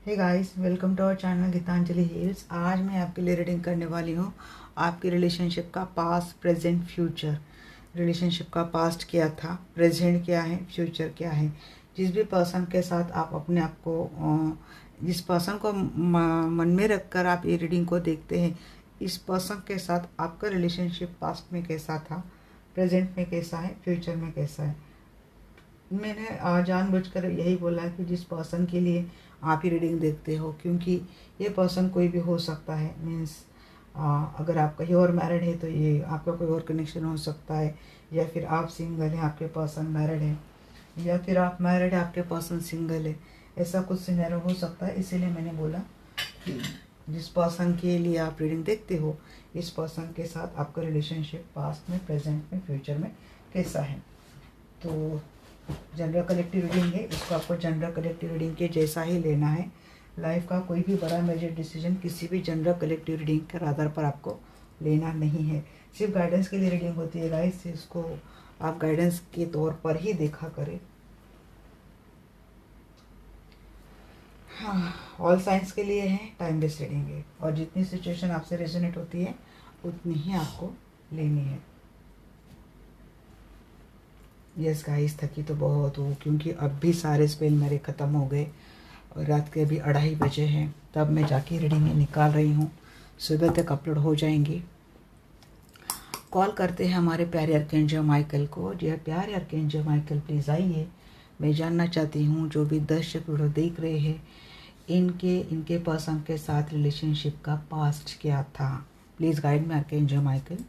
Hey guys, welcome to our channel Geetanjali heels. आज मैं आपके लिए रीडिंग करने वाली हूँ आपकी रिलेशनशिप का पास्ट, प्रेजेंट, फ्यूचर। रिलेशनशिप का पास्ट क्या था, प्रेजेंट क्या है, फ्यूचर क्या है। जिस भी पर्सन के साथ आप अपने आप को जिस पर्सन को मन में रखकर आप ये रीडिंग को देखते हैं, इस पर्सन के साथ आपका रिलेशनशिप पास्ट में कैसा था, प्रेजेंट में कैसा है, फ्यूचर में कैसा है। मैंने जानबूझकर यही बोला कि जिस पर्सन के लिए आप ही रीडिंग देखते हो, क्योंकि ये पर्सन कोई भी हो सकता है। मीन्स अगर आप कहीं और मैरिड है तो ये आपका कोई और कनेक्शन हो सकता है, या फिर आप सिंगल हैं, आपके पर्सन मैरिड है, या फिर आप मैरिड है, आपके पर्सन सिंगल है। ऐसा कुछ सिनेरियो हो सकता है। इसीलिए मैंने बोला कि जिस पर्सन के लिए आप रीडिंग देखते हो, इस पर्सन के साथ आपका रिलेशनशिप पास्ट में, प्रेजेंट में, फ्यूचर में कैसा है। तो जनरल कलेक्टिव रीडिंग है, इसको आपको जनरल कलेक्टिव रीडिंग के जैसा ही लेना है। लाइफ का कोई भी बड़ा मेजर डिसीजन किसी भी जनरल कलेक्टिव रीडिंग के आधार पर आपको लेना नहीं है। सिर्फ गाइडेंस के लिए रीडिंग होती है गाइस, इसको आप गाइडेंस के तौर पर ही देखा करें। हाँ, ऑल साइंस के लिए है, टाइम बेस्ड रीडिंग है, और जितनी सिचुएशन आपसे रेजोनेट होती है उतनी ही आपको लेनी है। यस गाइस, थकी तो बहुत हूँ, क्योंकि अब भी सारे स्पेल मेरे ख़त्म हो गए और रात के अभी 2:30 बजे हैं। तब मैं जाके रीडिंग निकाल रही हूँ, सुबह तक अपलोड हो जाएंगी। कॉल करते हैं हमारे प्यारे आर्कएंजल माइकल को। जी प्यारे आर्कएंजल माइकल, प्लीज़ आइए। मैं जानना चाहती हूँ जो भी दर्शक वीडियो देख रहे हैं, इनके पर्सन के साथ रिलेशनशिप का पास्ट क्या था। Please guide me archangel Michael.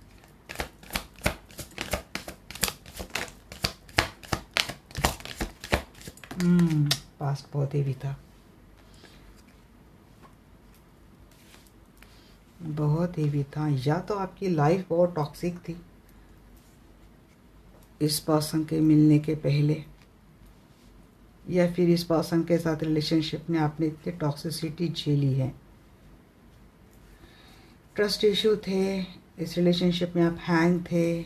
Past बहुत हेवी था, बहुत हेवी था। या तो आपकी लाइफ बहुत टॉक्सिक थी इस पर्सन के मिलने के पहले, या फिर इस पर्सन के साथ रिलेशनशिप में आपने इतनी टॉक्सिसिटी झेली है। ट्रस्ट इशू थे, इस रिलेशनशिप में आप हैंग थे,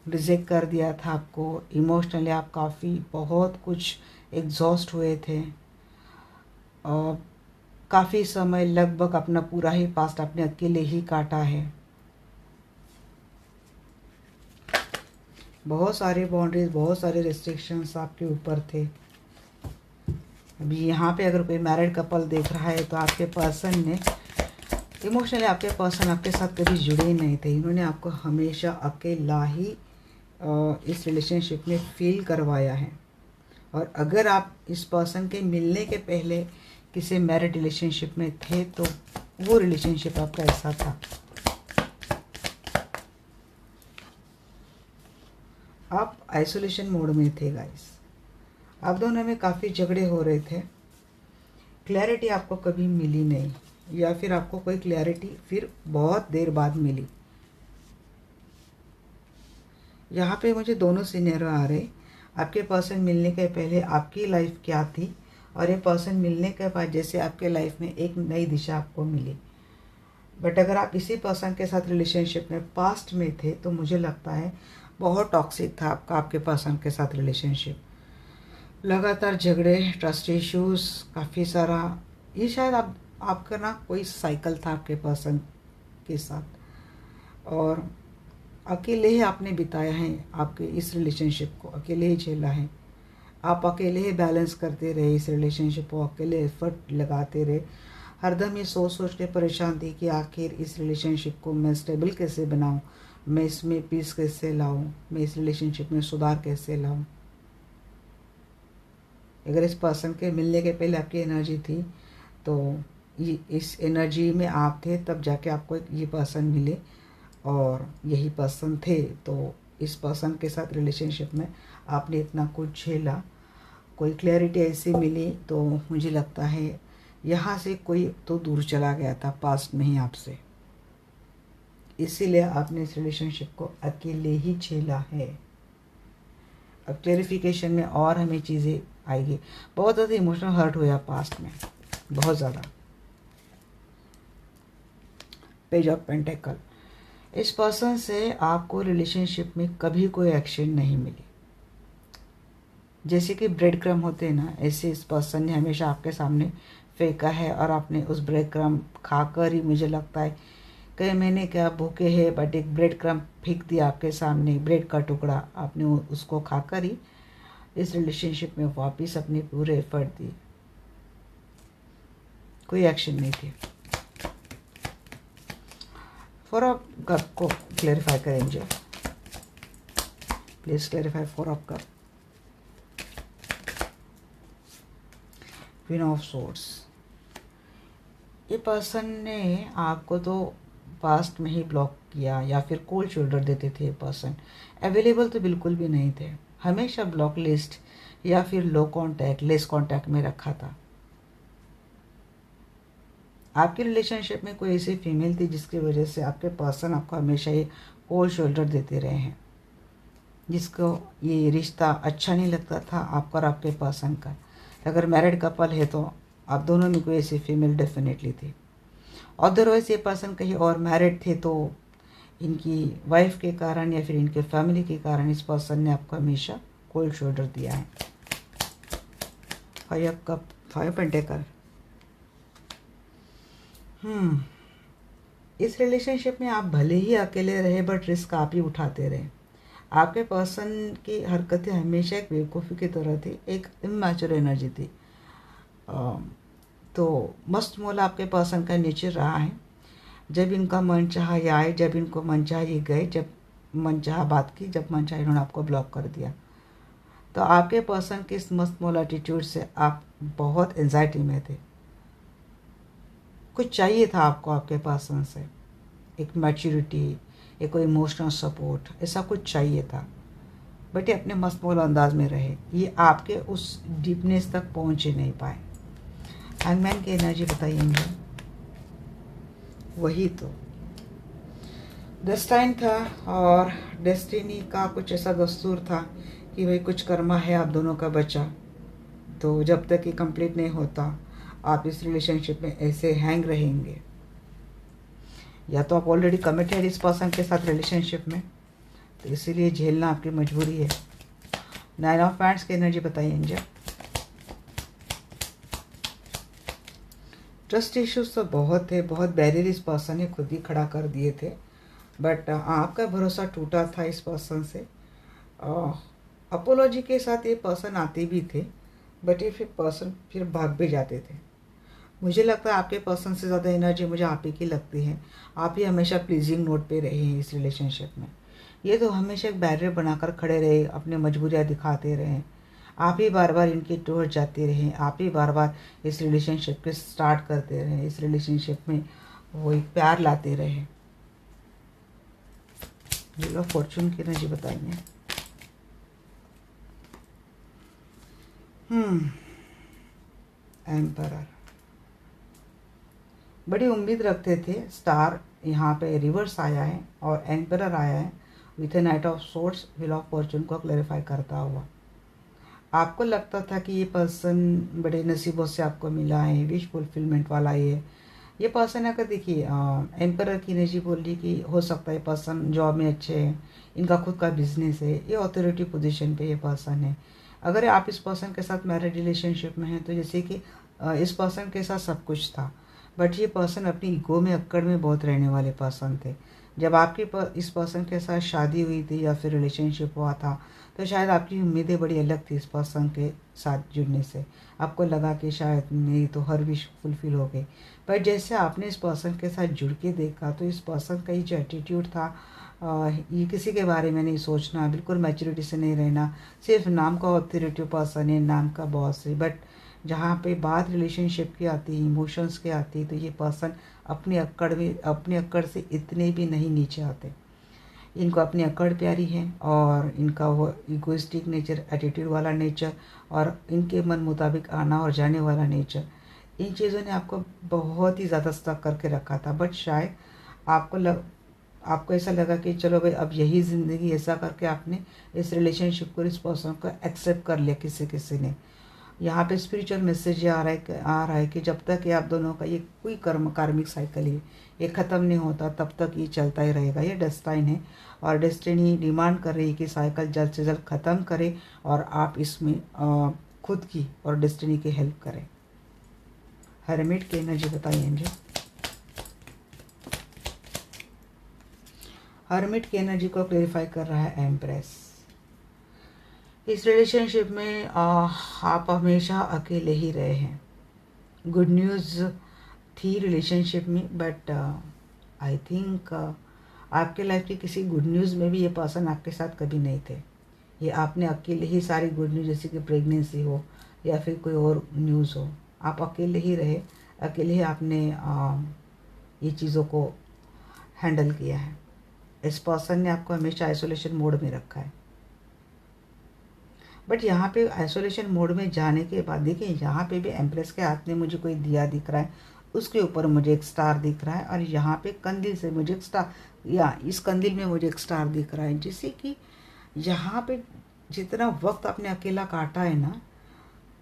रिजेक्ट कर दिया था आपको। इमोशनली आप काफ़ी बहुत कुछ एग्जॉस्ट हुए थे, और काफ़ी समय लगभग अपना पूरा ही पास्ट आपने अकेले ही काटा है। बहुत सारे बाउंड्रीज, बहुत सारे रिस्ट्रिक्शंस आपके ऊपर थे। अभी यहाँ पे अगर कोई मैरिड कपल देख रहा है तो आपके पर्सन ने इमोशनली, आपके पर्सन आपके साथ कभी जुड़े नहीं थे। इन्होंने आपको हमेशा अकेला ही इस रिलेशनशिप में फील करवाया है। और अगर आप इस पर्सन के मिलने के पहले किसी मैरिड रिलेशनशिप में थे तो वो रिलेशनशिप आपका ऐसा था। आप आइसोलेशन मोड में थे गाइस, आप दोनों में काफ़ी झगड़े हो रहे थे। क्लैरिटी आपको कभी मिली नहीं, या फिर आपको कोई क्लैरिटी फिर बहुत देर बाद मिली। यहाँ पे मुझे दोनों सिनेरियो आ रहे। आपके पर्सन मिलने के पहले आपकी लाइफ क्या थी, और ये पर्सन मिलने के बाद जैसे आपके लाइफ में एक नई दिशा आपको मिली। बट अगर आप इसी पर्सन के साथ रिलेशनशिप में पास्ट में थे तो मुझे लगता है बहुत टॉक्सिक था आपके पर्सन के साथ रिलेशनशिप। लगातार झगड़े, ट्रस्ट इश्यूज, काफ़ी सारा। ये शायद आपका ना कोई साइकिल था आपके पर्सन के साथ, और अकेले ही आपने बिताया है। आपके इस रिलेशनशिप को अकेले ही झेला है। आप अकेले ही बैलेंस करते रहे इस रिलेशनशिप को, अकेले एफर्ट लगाते रहे। हरदम ये सोच सोच के परेशान थी कि आखिर इस रिलेशनशिप को मैं स्टेबल कैसे बनाऊं, मैं इसमें पीस कैसे लाऊं, मैं इस रिलेशनशिप में सुधार कैसे लाऊं। अगर इस पर्सन के मिलने के पहले आपकी एनर्जी थी तो इस एनर्जी में आप थे, तब जाके आपको ये पर्सन मिले, और यही पर्सन थे। तो इस पर्सन के साथ रिलेशनशिप में आपने इतना कुछ झेला, कोई क्लैरिटी ऐसी मिली, तो मुझे लगता है यहाँ से कोई तो दूर चला गया था पास्ट में ही आपसे। इसीलिए आपने इस रिलेशनशिप को अकेले ही झेला है। अब क्लैरिफिकेशन में और हमें चीज़ें आएगी। बहुत ज़्यादा इमोशनल हर्ट हुआ पास्ट में, बहुत ज़्यादा। पेज ऑफ पेंटेकल, इस पर्सन से आपको रिलेशनशिप में कभी कोई एक्शन नहीं मिली। जैसे कि ब्रेड क्रम होते हैं ना, ऐसे इस पर्सन ने हमेशा आपके सामने फेंका है और आपने उस ब्रेड क्रम खाकर ही, मुझे लगता है कई महीने क्या भूखे हैं, बट एक ब्रेड क्रम फेंक दिया आपके सामने, ब्रेड का टुकड़ा, आपने उसको खाकर ही इस रिलेशनशिप में वापस अपने पूरे एफर्ट दिए, कोई एक्शन नहीं थे। 4 ऑफ कप को क्लैरिफाई करेंगे, please clarify 4 of cup. Queen of swords, ये पर्सन ने आपको तो पास्ट में ही ब्लॉक किया या फिर कोल्ड शोल्डर देते थे। ये पर्सन अवेलेबल तो बिल्कुल भी नहीं थे, हमेशा ब्लॉक लिस्ट या फिर लो कांटेक्ट, लेस कांटेक्ट में रखा था। आपकी रिलेशनशिप में कोई ऐसी फीमेल थी जिसकी वजह से आपके पर्सन आपको हमेशा ये कोल्ड शोल्डर देते रहे हैं, जिसको ये रिश्ता अच्छा नहीं लगता था आपका और आपके पर्सन का। अगर मैरिड कपल है तो आप दोनों में कोई ऐसी फीमेल डेफिनेटली थी। अदरवाइज ये पर्सन कहीं और मैरिड थे तो इनकी वाइफ के कारण या फिर इनके फैमिली के कारण इस पर्सन ने आपको हमेशा कोल्ड शोल्डर दिया है। 5 कप, 5 पेंटेकल। इस रिलेशनशिप में आप भले ही अकेले रहे बट रिस्क आप ही उठाते रहे। आपके पर्सन की हरकतें हमेशा एक बेवकूफ़ी की तरह थी, एक इमैच्योर एनर्जी थी। तो मस्त मोला आपके पर्सन का नेचर रहा है। जब इनका मन चाहा ये आए, जब इनको मन चाहा ये गए, जब मन चाहा बात की, जब मन चाहा इन्होंने आपको ब्लॉक कर दिया। तो आपके पर्सन के इस मस्त मोल एटीट्यूड से आप बहुत एंजाइटी में थे। कुछ चाहिए था आपको आपके पर्सन से, एक मैच्योरिटी, एक कोई इमोशनल सपोर्ट, ऐसा कुछ चाहिए था। बट ये अपने मस्त मोल अंदाज में रहे, ये आपके उस डीपनेस तक पहुँच ही नहीं पाए। हैंगमैन की एनर्जी बताइए मुझे। वही तो डेस्टाइन था और डेस्टिनी का कुछ ऐसा दस्तूर था कि भाई कुछ कर्मा है आप दोनों का बचा, तो जब तक ये कंप्लीट नहीं होता आप इस रिलेशनशिप में ऐसे हैंग रहेंगे। या तो आप ऑलरेडी कमिटेड इस पर्सन के साथ रिलेशनशिप में, तो इसीलिए झेलना आपकी मजबूरी है। 9 ऑफ पैंट्स की एनर्जी बताइए एंजल। ट्रस्ट इश्यूज तो बहुत थे, बहुत बैरियर इस पर्सन ने खुद ही खड़ा कर दिए थे, बट आपका भरोसा टूटा था इस पर्सन से। अपोलॉजी के साथ ये पर्सन आते भी थे, बट ये फिर पर्सन फिर भाग भी जाते थे। मुझे लगता है आपके पर्सन से ज़्यादा एनर्जी मुझे आप ही की लगती है। आप ही हमेशा प्लीजिंग नोट पे रहे हैं इस रिलेशनशिप में। ये तो हमेशा एक बैरियर बनाकर खड़े रहे, अपने मजबूरियाँ दिखाते रहे, आप ही बार बार इनके टूर जाते रहे, आप ही बार बार इस रिलेशनशिप के स्टार्ट करते रहे, इस रिलेशनशिप में वो एक प्यार लाते रहे। व्हील ऑफ फॉर्चून की एनर्जी बताइए। एम्परर, बड़ी उम्मीद रखते थे। स्टार यहाँ पे रिवर्स आया है और एम्परर आया है with A night of swords, wheel of Fortune को क्लैरिफाई करता हुआ। आपको लगता था कि ये पर्सन बड़े नसीबों से आपको मिला है, विश फुलफिलमेंट वाला ये पर्सन अगर देखिए एम्परर की एनर्जी बोल रही कि हो सकता है पर्सन जॉब में अच्छे हैं, इनका खुद का बिजनेस है, ये अथॉरिटी पोजीशन पे ये पर्सन है। अगर आप इस पर्सन के साथ मैरिड रिलेशनशिप में हैं तो जैसे कि इस पर्सन के साथ सब कुछ था, बट ये पर्सन अपनी ईगो में अक्कड़ में बहुत रहने वाले पर्सन थे। जब आपकी इस पर्सन के साथ शादी हुई थी या फिर रिलेशनशिप हुआ था तो शायद आपकी उम्मीदें बड़ी अलग थी इस पर्सन के साथ जुड़ने से। आपको लगा कि शायद मेरी तो हर विश फुलफिल हो गई, पर जैसे आपने इस पर्सन के साथ जुड़ के देखा तो इस पर्सन का ये जो एटीट्यूड था, ये किसी के बारे में नहीं सोचना, बिल्कुल मैच्योरिटी से नहीं रहना, सिर्फ नाम का ऑथोरिटी पर्सन है, नाम का बॉस है, बट जहाँ पे बात रिलेशनशिप की आती है, इमोशंस की आती है, तो ये पर्सन अपने अक्कड़ से इतने भी नहीं नीचे आते। इनको अपनी अक्कड़ प्यारी है और इनका वो इगोइस्टिक नेचर, एटीट्यूड वाला नेचर और इनके मन मुताबिक आना और जाने वाला नेचर, इन चीज़ों ने आपको बहुत ही ज़्यादा स्टक करके रखा था। बट शायद आपको ऐसा लगा कि चलो भाई अब यही ज़िंदगी, ऐसा करके आपने इस रिलेशनशिप को, इस पर्सन को एक्सेप्ट कर लिया किसी ने। यहाँ पे स्पिरिचुअल मैसेज आ रहा है कि जब तक ये आप दोनों का ये कोई कार्मिक साइकिल है, ये ख़त्म नहीं होता, तब तक ये चलता ही रहेगा। ये डेस्टाइन है और डेस्टिनी डिमांड कर रही है कि साइकिल जल्द से जल्द ख़त्म करे और आप इसमें खुद की और डेस्टिनी की हेल्प करें। हेरमिट की एनर्जी बताइए मुझे। हर्मिट की एनर्जी को क्लेरिफाई कर रहा है एम्प्रेस। इस रिलेशनशिप में आप हमेशा अकेले ही रहे हैं। गुड न्यूज़ थी रिलेशनशिप में, बट आई थिंक आपके लाइफ की किसी गुड न्यूज़ में भी ये पर्सन आपके साथ कभी नहीं थे। ये आपने अकेले ही सारी गुड न्यूज़, जैसे कि प्रेगनेंसी हो या फिर कोई और न्यूज़ हो, आप अकेले ही रहे, अकेले ही आपने ये चीज़ों को हैंडल किया है। इस पर्सन ने आपको हमेशा आइसोलेशन मोड में रखा है। बट यहाँ पे आइसोलेशन मोड में जाने के बाद देखिए, यहाँ पे भी एम्प्रेस के हाथ में मुझे कोई दिया दिख रहा है, उसके ऊपर मुझे एक स्टार दिख रहा है, और यहाँ पे कंदील से मुझे एक स्टार, या इस कंदील में मुझे एक स्टार दिख रहा है। जिससे कि यहाँ पे जितना वक्त आपने अकेला काटा है ना,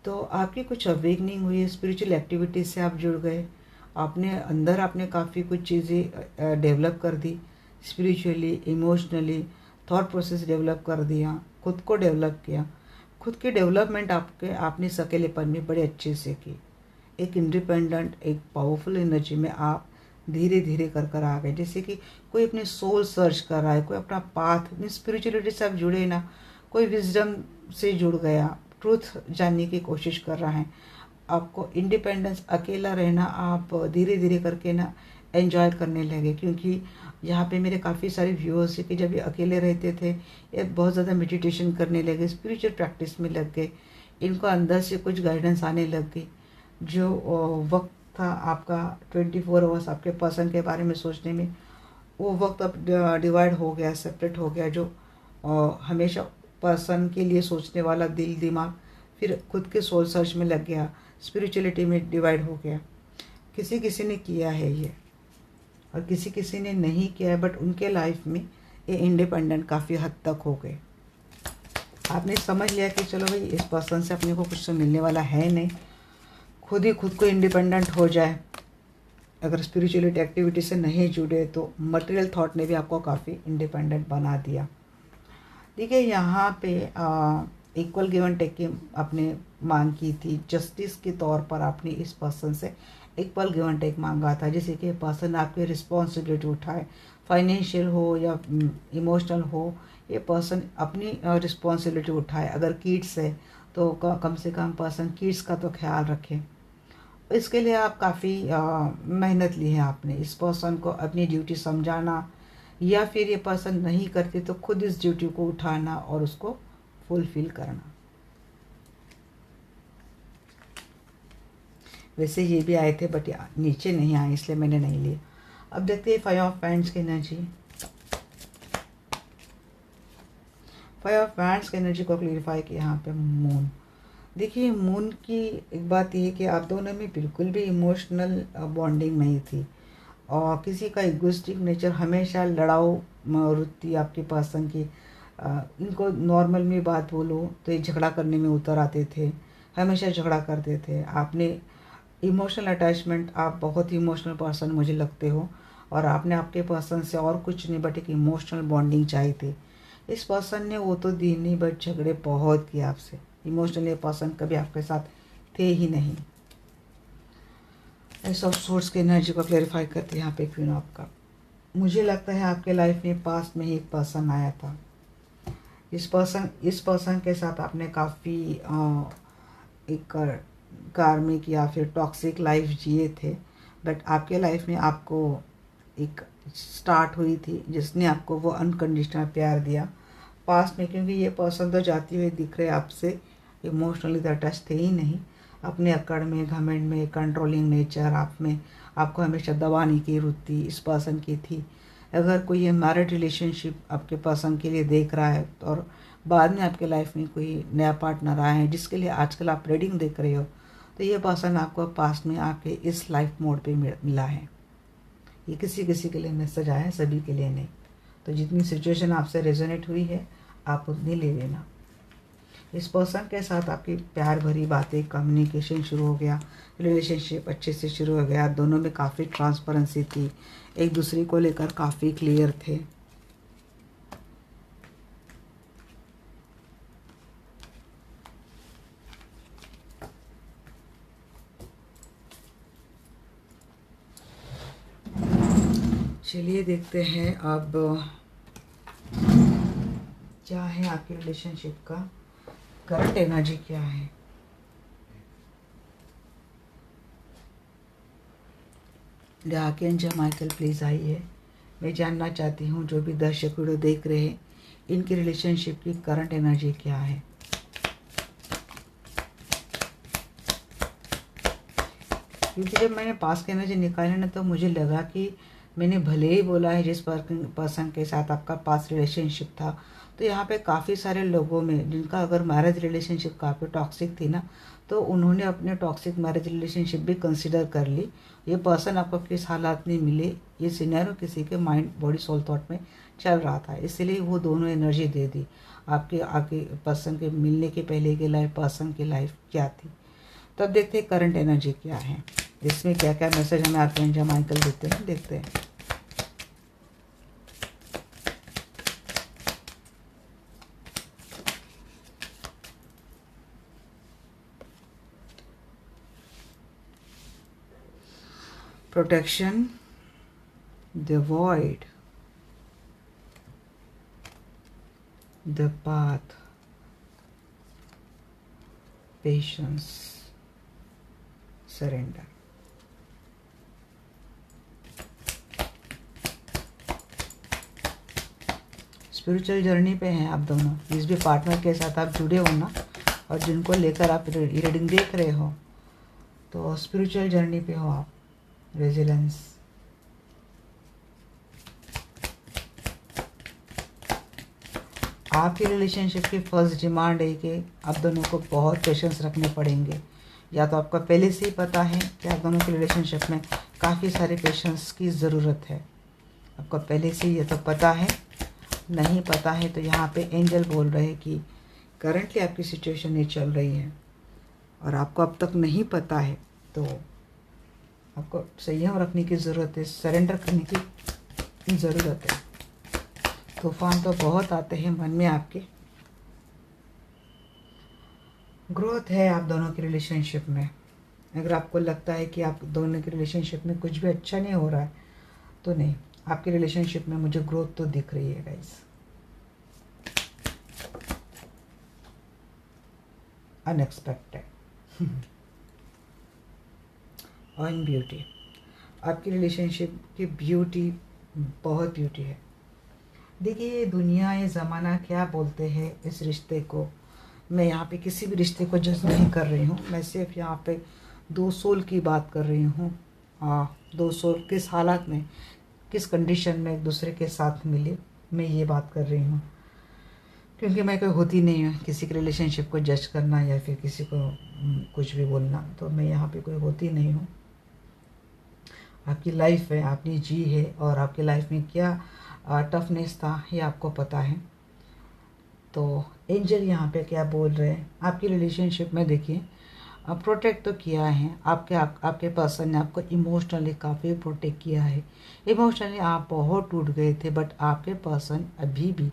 तो आपकी कुछ अवेकनिंग हुई है, स्पिरिचुअल एक्टिविटीज़ से आप जुड़ गए, आपने अंदर आपने काफ़ी कुछ चीज़ें डेवलप कर दी, spiritually, emotionally, thought process develop कर दिया, खुद को डेवलप किया। खुद की डेवलपमेंट आपने इस अकेलेपन में बड़े अच्छे से की। एक इंडिपेंडेंट, एक पावरफुल एनर्जी में आप धीरे धीरे कर आ गए। जैसे कि कोई अपने सोल सर्च कर रहा है, कोई अपना पाथ में स्पिरिचुअलिटी से आप जुड़े ना, कोई विजडम से जुड़ गया, ट्रूथ जानने की कोशिश कर रहा है। आपको इंडिपेंडेंस, अकेला रहना आप धीरे धीरे करके ना एंजॉय करने लगे। क्योंकि यहाँ पे मेरे काफ़ी सारे व्यूअर्स है कि जब ये अकेले रहते थे, ये बहुत ज़्यादा मेडिटेशन करने लगे, स्पिरिचुअल प्रैक्टिस में लग गए, इनको अंदर से कुछ गाइडेंस आने लग गई। जो वक्त था आपका 24 आवर्स आपके पर्सन के बारे में सोचने में, वो वक्त अब डिवाइड हो गया, सेपरेट हो गया। जो हमेशा पर्सन के लिए सोचने वाला दिल, दिमाग फिर खुद के सोल सर्च में लग गया, स्पिरिचुअलिटी में डिवाइड हो गया। किसी किसी ने किया है ये, और किसी किसी ने नहीं किया है, बट उनके लाइफ में ये इंडिपेंडेंट काफ़ी हद तक हो गए। आपने समझ लिया कि चलो भाई, इस पर्सन से अपने को कुछ तो मिलने वाला है नहीं, खुद ही खुद को इंडिपेंडेंट हो जाए। अगर स्पिरिचुअलिटी एक्टिविटी से नहीं जुड़े तो मटेरियल थॉट ने भी आपको काफ़ी इंडिपेंडेंट बना दिया। देखिए, यहाँ पे इक्वल गिव एंड टेक की आपने मांग की थी। जस्टिस के तौर पर आपने इस पर्सन से इक्वल गिव एंड टेक मांगा था, जिससे कि पर्सन आपकी रिस्पॉन्सिबिलिटी उठाए, फाइनेंशियल हो या इमोशनल हो, ये पर्सन अपनी रिस्पॉन्सिबिलिटी उठाए। अगर किड्स है तो कम से कम पर्सन किड्स का तो ख्याल रखे। इसके लिए आप काफ़ी मेहनत ली है आपने, इस पर्सन को अपनी ड्यूटी समझाना, या फिर ये पर्सन नहीं करते तो खुद इस ड्यूटी को उठाना और उसको फुलफिल करना। वैसे ये भी आए थे, बट नीचे नहीं आए, इसलिए मैंने नहीं लिए। अब देखते हैं 5 ऑफ वैंड्स की एनर्जी। 5 ऑफ वैंड्स की एनर्जी को क्लियरिफाई किया यहाँ पे मून। देखिए, मून की एक बात ये है कि आप दोनों में बिल्कुल भी इमोशनल बॉन्डिंग नहीं थी, और किसी का इगोइस्टिक नेचर, हमेशा लड़ाऊ वृत्ति आपके पर्सन की। इनको नॉर्मल में बात बोलो तो ये झगड़ा करने में उतर आते थे, हमेशा झगड़ा करते थे। आपने इमोशनल अटैचमेंट, आप बहुत ही इमोशनल पर्सन मुझे लगते हो, और आपने आपके पर्सन से और कुछ नहीं बट एक इमोशनल बॉन्डिंग चाहिए थी। इस पर्सन ने वो तो दी नहीं, बट झगड़े बहुत किए आपसे। इमोशनली पर्सन कभी आपके साथ थे ही नहीं। एस ऑफ सोर्स की एनर्जी को क्लैरिफाई करते हैं यहाँ पे क्वीन ऑफ कप। मुझे लगता है आपके लाइफ में पास्ट में ही एक पर्सन आया था। इस पर्सन के साथ आपने काफ़ी एक कार्मिक या फिर टॉक्सिक लाइफ जिए थे, बट आपके लाइफ में आपको एक स्टार्ट हुई थी जिसने आपको वो अनकंडीशनल प्यार दिया पास्ट में। क्योंकि ये पर्सन तो जाती हुई दिख रहे आपसे, इमोशनली तो अटैच थे ही नहीं, अपने अकड़ में, घमंड में, कंट्रोलिंग नेचर आप में, आपको हमेशा दबाने की वृत्ति इस पर्सन की थी। अगर कोई ये मैरिड रिलेशनशिप आपके पर्सन के लिए देख रहा है, और बाद में आपके लाइफ में कोई नया पार्टनर आया है जिसके लिए आजकल आप रीडिंग देख रहे हो, तो ये पर्सन आपको पास्ट में आपके इस लाइफ मोड पे मिला है। ये किसी किसी के लिए मैसेज आया है, सभी के लिए नहीं। तो जितनी सिचुएशन आपसे रेजोनेट हुई है, आप उतनी ले लेना। इस पर्सन के साथ आपकी प्यार भरी बातें, कम्युनिकेशन शुरू हो गया, रिलेशनशिप अच्छे से शुरू हो गया। दोनों में काफ़ी ट्रांसपेरेंसी थी, एक दूसरे को लेकर काफ़ी क्लियर थे। चलिए देखते हैं अब क्या है आपके रिलेशनशिप का करंट एनर्जी क्या है। आर्कएंजल माइकल प्लीज़ आइए, मैं जानना चाहती हूँ जो भी दर्शक वीडियो देख रहे हैं इनकी रिलेशनशिप की करंट एनर्जी क्या है। क्योंकि जब मैंने पास की एनर्जी निकाली ना तो मुझे लगा कि मैंने भले ही बोला है जिस पर्सन के साथ आपका पास रिलेशनशिप था, तो यहाँ पे काफ़ी सारे लोगों में जिनका अगर मैरिज रिलेशनशिप काफ़ी टॉक्सिक थी ना, तो उन्होंने अपने टॉक्सिक मैरिज रिलेशनशिप भी कंसिडर कर ली। ये पर्सन आपको किस हालात में मिले, ये सिनेरियो किसी के माइंड बॉडी सोल थॉट में चल रहा था, इसलिए वो दोनों एनर्जी दे दी। आपके आगे पर्सन के मिलने के पहले की लाइफ, पर्सन की लाइफ क्या थी। तब देखते हैं करंट एनर्जी क्या है, इसमें क्या क्या मैसेज हमें आर्कएंजल माइकल देते हैं, देखते हैं। Protection, the void, the path, patience, surrender। Spiritual journey पे हैं आप दोनों, जिस भी पार्टनर के साथ आप जुड़े हो ना और जिनको लेकर आप रीडिंग देख रहे हो, तो स्पिरिचुअल जर्नी पे हो आप। रेजिलेंस, आपकी रिलेशनशिप की फर्स्ट डिमांड है कि आप दोनों को बहुत पेशेंस रखने पड़ेंगे। या तो आपका पहले से ही पता है कि आप दोनों की रिलेशनशिप में काफ़ी सारे पेशेंस की ज़रूरत है, आपको पहले से ये तो पता है। नहीं पता है तो यहाँ पे एंजल बोल रहे हैं कि करंटली आपकी सिचुएशन ये चल रही है और आपको अब तक नहीं पता है, तो आपको संयम रखने की ज़रूरत है, सरेंडर करने की ज़रूरत है। तूफान तो बहुत आते हैं मन में आपके। ग्रोथ है आप दोनों की रिलेशनशिप में। अगर आपको लगता है कि आप दोनों की रिलेशनशिप में कुछ भी अच्छा नहीं हो रहा है, तो नहीं, आपकी रिलेशनशिप में मुझे ग्रोथ तो दिख रही है गाइस। अनएक्सपेक्टेड और इन ब्यूटी, आपकी रिलेशनशिप की ब्यूटी बहुत ब्यूटी है। देखिए, ये दुनिया, ये ज़माना क्या बोलते हैं इस रिश्ते को, मैं यहाँ पे किसी भी रिश्ते को जज नहीं कर रही हूँ, मैं सिर्फ यहाँ पे दो सोल की बात कर रही हूँ। दो सोल किस हालात में, किस कंडीशन में एक दूसरे के साथ मिले, मैं ये बात कर रही हूँ। क्योंकि मैं कोई होती नहीं हूँ किसी के रिलेशनशिप को जज करना या फिर किसी को कुछ भी बोलना, तो मैं यहाँ पे कोई होती नहीं हूँ। आपकी लाइफ है, आपने जी है, और आपकी लाइफ में क्या टफनेस था ये आपको पता है। तो एंजल यहाँ पे क्या बोल रहे हैं आपकी रिलेशनशिप में, देखिए प्रोटेक्ट तो किया है आपके पर्सन ने आपको इमोशनली काफ़ी प्रोटेक्ट किया है। इमोशनली आप बहुत टूट गए थे, बट आपके पर्सन अभी भी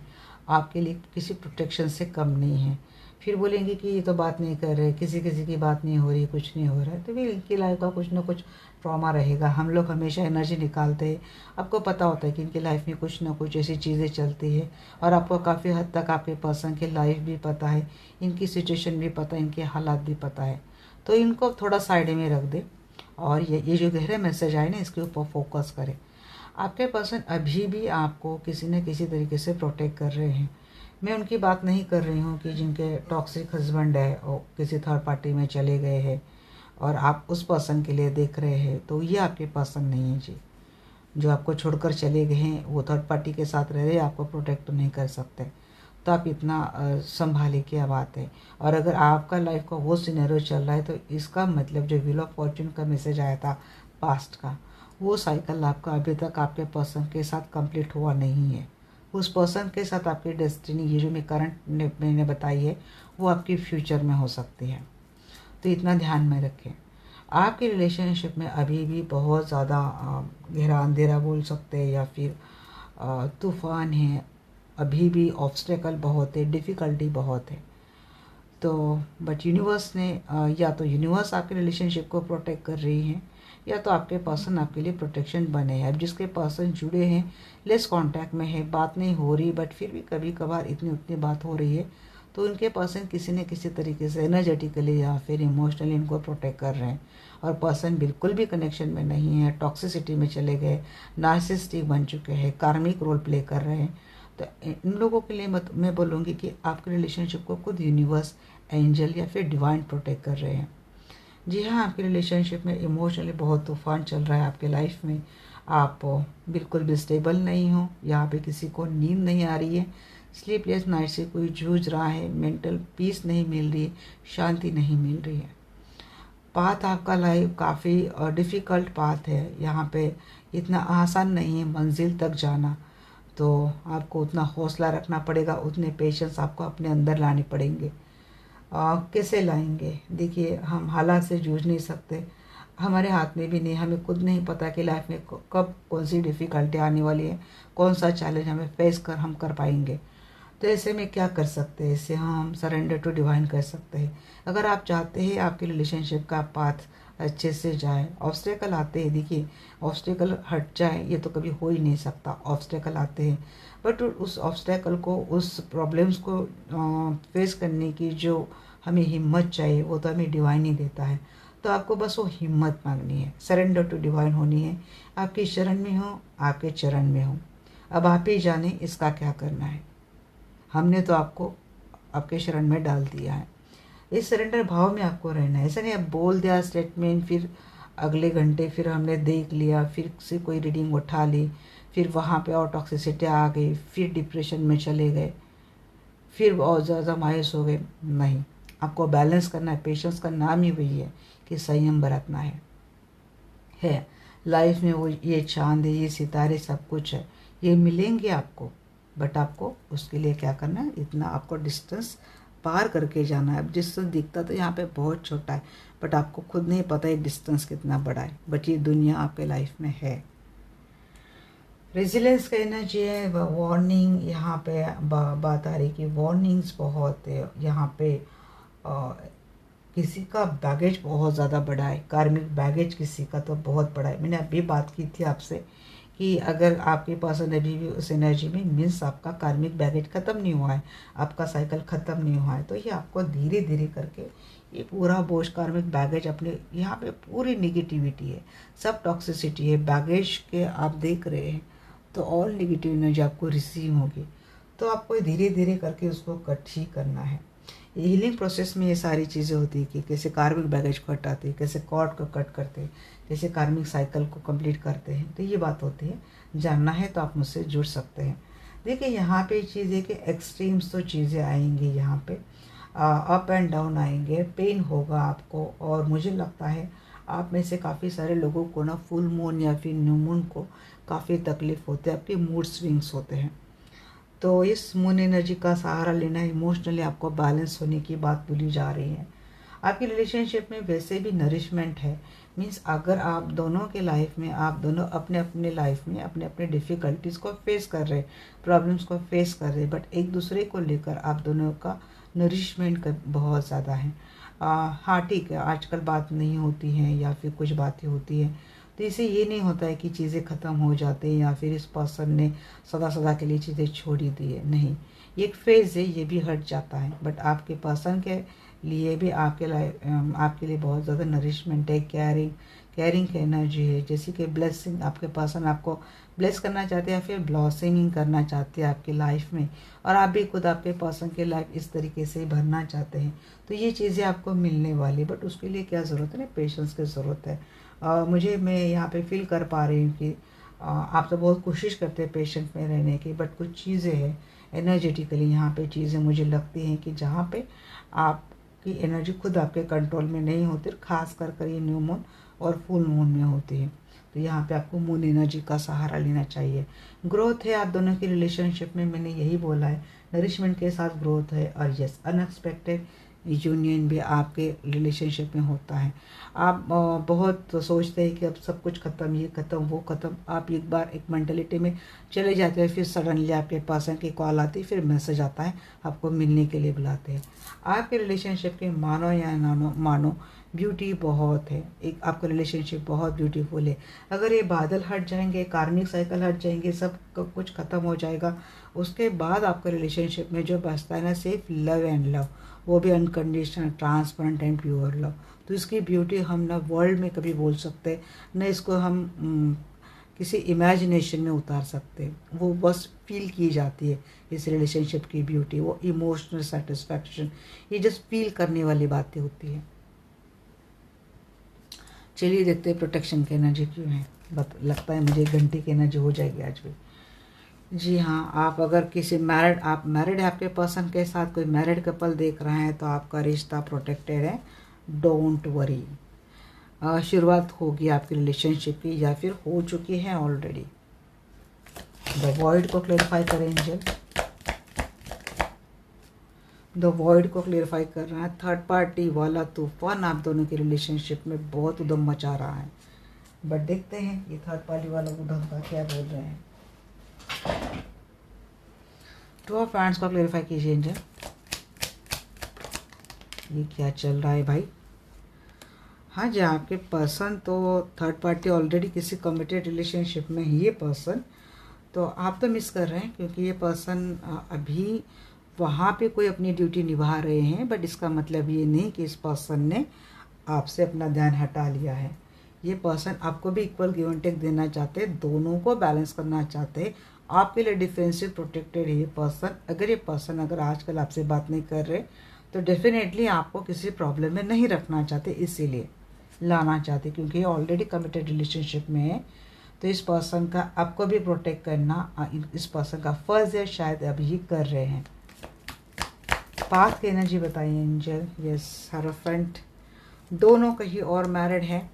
आपके लिए किसी प्रोटेक्शन से कम नहीं है। फिर बोलेंगे कि ये तो बात नहीं कर रहे, किसी की बात नहीं हो रही, कुछ नहीं हो रहा है, तो फिर इनकी लाइफ का कुछ ना कुछ ट्रॉमा रहेगा। हम लोग हमेशा एनर्जी निकालते हैं, आपको पता होता है कि इनकी लाइफ में कुछ ना कुछ ऐसी चीज़ें चलती है, और आपको काफ़ी हद तक आपके पर्सन की लाइफ भी पता है, इनकी सिचुएशन भी पता है, इनके हालात भी पता है। तो इनको थोड़ा साइड में रख दे और ये जो गहरे मैसेज आए ना, इसके ऊपर फोकस करें। आपके पर्सन अभी भी आपको किसी न किसी तरीके से प्रोटेक्ट कर रहे हैं। मैं उनकी बात नहीं कर रही हूँ कि जिनके टॉक्सिक हस्बैंड है और किसी थर्ड पार्टी में चले गए हैं और आप उस पर्सन के लिए देख रहे हैं, तो ये आपके पर्सन नहीं है जी। जो आपको छोड़कर चले गए हैं वो थर्ड पार्टी के साथ रह रहे, आपको प्रोटेक्ट नहीं कर सकते, तो आप इतना संभाले क्या बात है। और अगर आपका लाइफ का वो सिनेरियो चल रहा है, तो इसका मतलब जो व्हील ऑफ फॉर्च्यून का मैसेज आया था पास्ट का, वो साइकिल आपका अभी तक आपके पर्सन के साथ कंप्लीट हुआ नहीं है। उस पर्सन के साथ आपकी डेस्टिनी, ये जो मैं करंट मैंने बताई है, वो आपकी फ्यूचर में हो सकती है। तो इतना ध्यान में रखें। आपके रिलेशनशिप में अभी भी बहुत ज़्यादा गहरा अंधेरा बोल सकते हैं, या फिर तूफान है, अभी भी ऑब्स्टेकल बहुत है, डिफ़िकल्टी बहुत है। तो बट यूनिवर्स ने या तो यूनिवर्स आपके रिलेशनशिप को प्रोटेक्ट कर रही है, या तो आपके पर्सन आपके लिए प्रोटेक्शन बने हैं। अब जिसके पर्सन जुड़े हैं, लेस कांटेक्ट में है, बात नहीं हो रही, बट फिर भी कभी कभार इतनी उतनी बात हो रही है, तो उनके पर्सन किसी न किसी तरीके से एनर्जेटिकली या फिर इमोशनली इनको प्रोटेक्ट कर रहे हैं। और पर्सन बिल्कुल भी कनेक्शन में नहीं है, टॉक्सिसिटी में चले गए, नार्सिसिस्टिक बन चुके हैं, कार्मिक रोल प्ले कर रहे हैं। तो इन लोगों के लिए मैं बोलूँगी कि आपके रिलेशनशिप को खुद यूनिवर्स, एंजल या फिर डिवाइन प्रोटेक्ट कर रहे हैं। जी हाँ, आपके रिलेशनशिप में इमोशनली बहुत तूफान चल रहा है आपके लाइफ में। आप बिल्कुल भी स्टेबल नहीं हो, यहाँ पे किसी को नींद नहीं आ रही है, स्लीपलेस नाइट से कोई जूझ रहा है, मेंटल पीस नहीं मिल रही है, शांति नहीं मिल रही है। पाथ आपका लाइफ काफ़ी डिफ़िकल्ट पाथ है, यहाँ पे इतना आसान नहीं है मंजिल तक जाना। तो आपको उतना हौसला रखना पड़ेगा, उतने पेशेंस आपको अपने अंदर लाने पड़ेंगे। कैसे लाएंगे? देखिए, हम हालात से जूझ नहीं सकते, हमारे हाथ में भी नहीं, हमें खुद नहीं पता कि लाइफ में कब कौन सी डिफ़िकल्टी आने वाली है, कौन सा चैलेंज हमें फेस कर हम कर पाएंगे। तो ऐसे में क्या कर सकते हैं? इससे हम सरेंडर टू डिवाइन कर सकते हैं। अगर आप चाहते हैं आपके रिलेशनशिप का पाथ अच्छे से जाए, ऑब्स्टेकल आते हैं, देखिए ऑब्स्टेकल हट जाए ये तो कभी हो ही नहीं सकता, ऑब्स्टेकल आते हैं, बट उस ऑब्स्टेकल को, उस प्रॉब्लम्स को फेस करने की जो हमें हिम्मत चाहिए वो तो हमें डिवाइन ही देता है। तो आपको बस वो हिम्मत मांगनी है, सरेंडर टू डिवाइन होनी है। आपकी शरण में हो, आपके चरण में हो, अब आप ही जाने इसका क्या करना है। हमने तो आपको आपके शरण में डाल दिया है, इस सरेंडर भाव में आपको रहना है। ऐसा नहीं आप बोल दिया स्टेटमेंट, फिर अगले घंटे फिर हमने देख लिया, फिर से कोई रीडिंग उठा ली, फिर वहाँ पे और टॉक्सिसिटी आ गई, फिर डिप्रेशन में चले गए, फिर बहुत ज़्यादा मायूस हो गए। नहीं, आपको बैलेंस करना है। पेशेंस का नाम ही वही है कि संयम बरतना है। लाइफ में वो ये चांद है, ये सितारे, सब कुछ है, ये मिलेंगे आपको, बट आपको उसके लिए क्या करना है, इतना आपको डिस्टेंस पार करके जाना है। अब डिस्टेंस दिखता तो यहाँ पे बहुत छोटा है, बट आपको खुद नहीं पता ये डिस्टेंस कितना बड़ा है, बट ये दुनिया आपके लाइफ में है। रेजिलेंस का एनर्जी है, वार्निंग यहाँ पे बात आ रही कि वार्निंग्स बहुत है यहाँ पे। किसी का बैगेज बहुत ज़्यादा बड़ा है, कार्मिक बैगेज किसी का तो बहुत बड़ा है। मैंने अभी बात की थी आपसे कि अगर आपके पास अभी भी उस एनर्जी में, मीन्स आपका कार्मिक बैगेज ख़त्म नहीं हुआ है, आपका साइकिल ख़त्म नहीं हुआ है, तो ये आपको धीरे धीरे करके ये पूरा बोझ, कार्मिक बैगेज अपने, यहाँ पे पूरी निगेटिविटी है, सब टॉक्सिसिटी है, बैगेज के आप देख रहे हैं, तो ऑल निगेटिव एनर्जी आपको रिसीव होगी। तो आपको धीरे धीरे करके उसको कट ही करना है। ये हीलिंग प्रोसेस में ये सारी चीज़ें होती है कि कैसे कार्मिक बैगेज को हटाते हैं, कैसे कॉर्ड को कट करते हैं, कैसे कार्मिक साइकिल को कंप्लीट करते हैं। तो ये बात होती है, जानना है तो आप मुझसे जुड़ सकते हैं। देखिए, यहाँ पे चीज़ है कि एक्सट्रीम्स तो चीज़ें आएंगी, यहाँ पे अप एंड डाउन आएंगे, पेन होगा आपको। और मुझे लगता है आप में से काफ़ी सारे लोगों को ना फुल मून या फिर न्यू मून को काफ़ी तकलीफ होते हैं, आपके मूड स्विंग्स होते हैं। तो इस मून एनर्जी का सहारा लेना, इमोशनली आपको बैलेंस होने की बात बोली जा रही है। आपकी रिलेशनशिप में वैसे भी नरिशमेंट है, मीन्स अगर आप दोनों के लाइफ में, आप दोनों अपने अपने लाइफ में अपने अपने डिफ़िकल्टीज़ को फेस कर रहे, प्रॉब्लम्स को फेस कर रहे, बट एक दूसरे को लेकर आप दोनों का नरिशमेंट बहुत ज़्यादा है। हाँ ठीक है, आजकल बात नहीं होती है या फिर कुछ बातें होती है, तो इससे ये नहीं होता है कि चीज़ें ख़त्म हो जाती हैं या फिर इस पर्सन ने सदा सदा के लिए चीज़ें छोड़ ही दी है। नहीं, ये एक फेज़ है, ये भी हट जाता है, बट आपके पर्सन के लिए भी आपके लिए बहुत ज़्यादा नरिशमेंट है, केयरिंग की एनर्जी है, जैसे कि ब्लेसिंग, आपके पर्सन आपको ब्लेस करना चाहते हैं या फिर ब्लॉसमिंग करना चाहते हैं आपकी लाइफ में, और आप भी खुद आपके पर्सन की लाइफ इस तरीके से भरना चाहते हैं। तो ये चीज़ें आपको मिलने वाली, बट उसके लिए क्या ज़रूरत है ना, पेशेंस की ज़रूरत है। मैं यहाँ पे फील कर पा रही हूँ कि आप तो बहुत कोशिश करते हैं पेशेंट में रहने की, बट कुछ चीज़ें हैं एनर्जेटिकली, यहाँ पे चीज़ें मुझे लगती हैं कि जहाँ पे आपकी एनर्जी खुद आपके कंट्रोल में नहीं होती, खास कर ये न्यू मून और फुल मून में होती है। तो यहाँ पे आपको मून एनर्जी का सहारा लेना चाहिए। ग्रोथ है आप दोनों की रिलेशनशिप में, मैंने यही बोला है, नरिशमेंट के साथ ग्रोथ है। और यस, अनएक्सपेक्टेड यूनियन भी आपके रिलेशनशिप में होता है। आप बहुत सोचते हैं कि अब सब कुछ ख़त्म, ये ख़त्म वो ख़त्म, आप एक बार एक मेंटलिटी में चले जाते हैं, फिर सडनली आपके पर्सन की कॉल आती है, फिर मैसेज आता है, आपको मिलने के लिए बुलाते हैं। आपके रिलेशनशिप के मानो या ना मानो ब्यूटी बहुत है, एक आपका रिलेशनशिप बहुत ब्यूटीफुल है। अगर ये बादल हट जाएंगे, कार्मिक साइकिल हट जाएंगे, सब कुछ ख़त्म हो जाएगा, उसके बाद आपका रिलेशनशिप में जो बचता है ना, सिर्फ लव एंड लव, वो भी unconditional, transparent and pure love. तो इसकी ब्यूटी हम ना वर्ल्ड में कभी बोल सकते, न इसको हम किसी इमेजिनेशन में उतार सकते, वो बस फील की जाती है। इस रिलेशनशिप की ब्यूटी, वो इमोशनल सेटिस्फैक्शन, ये जस्ट फील करने वाली बातें होती है। चलिए देखते हैं प्रोटेक्शन की एनर्जी क्यों है। लगता है मुझे 1 घंटे की एनर्जी हो जाएगी आज भी। जी हाँ, आप अगर किसी आप मैरिड है, आपके पर्सन के साथ कोई मैरिड कपल देख रहे हैं, तो आपका रिश्ता प्रोटेक्टेड है, डोंट वरी। शुरुआत होगी आपकी रिलेशनशिप की, या फिर हो चुकी है ऑलरेडी। द वॉइड को क्लेरिफाई करें एंजल। द वॉइड को क्लेरिफाई कर रहा है। थर्ड पार्टी वाला तूफान आप दोनों की रिलेशनशिप में बहुत उधम मचा रहा है, बट देखते हैं ये थर्ड पार्टी वाला उधम का क्या बोल रहे हैं। टू ऑफ हैंड्स को क्लेरिफाई कीजिए एंजल, ये क्या चल रहा है भाई। हाँ जी, आपके पर्सन तो थर्ड पार्टी ऑलरेडी किसी कमिटेड रिलेशनशिप में है ये पर्सन, तो आप तो मिस कर रहे हैं, क्योंकि ये पर्सन अभी वहाँ पे कोई अपनी ड्यूटी निभा रहे हैं, बट इसका मतलब ये नहीं कि इस पर्सन ने आपसे अपना ध्यान हटा लिया है। ये पर्सन आपको भी इक्वल गिव एंड टेक देना चाहते हैं, दोनों को बैलेंस करना चाहते हैं। आपके लिए डिफेंसिव प्रोटेक्टेड है ये पर्सन। अगर ये पर्सन अगर आजकल आपसे बात नहीं कर रहे, तो डेफिनेटली आपको किसी प्रॉब्लम में नहीं रखना चाहते, इसीलिए लाना चाहते, क्योंकि ये ऑलरेडी कमिटेड रिलेशनशिप में है। तो इस पर्सन का आपको भी प्रोटेक्ट करना इस पर्सन का फर्ज है, शायद अभी ये कर रहे हैं। पाथ की एनर्जी बताइए एंजल। Yes, hierophant. दोनों कहीं और मैरिड है,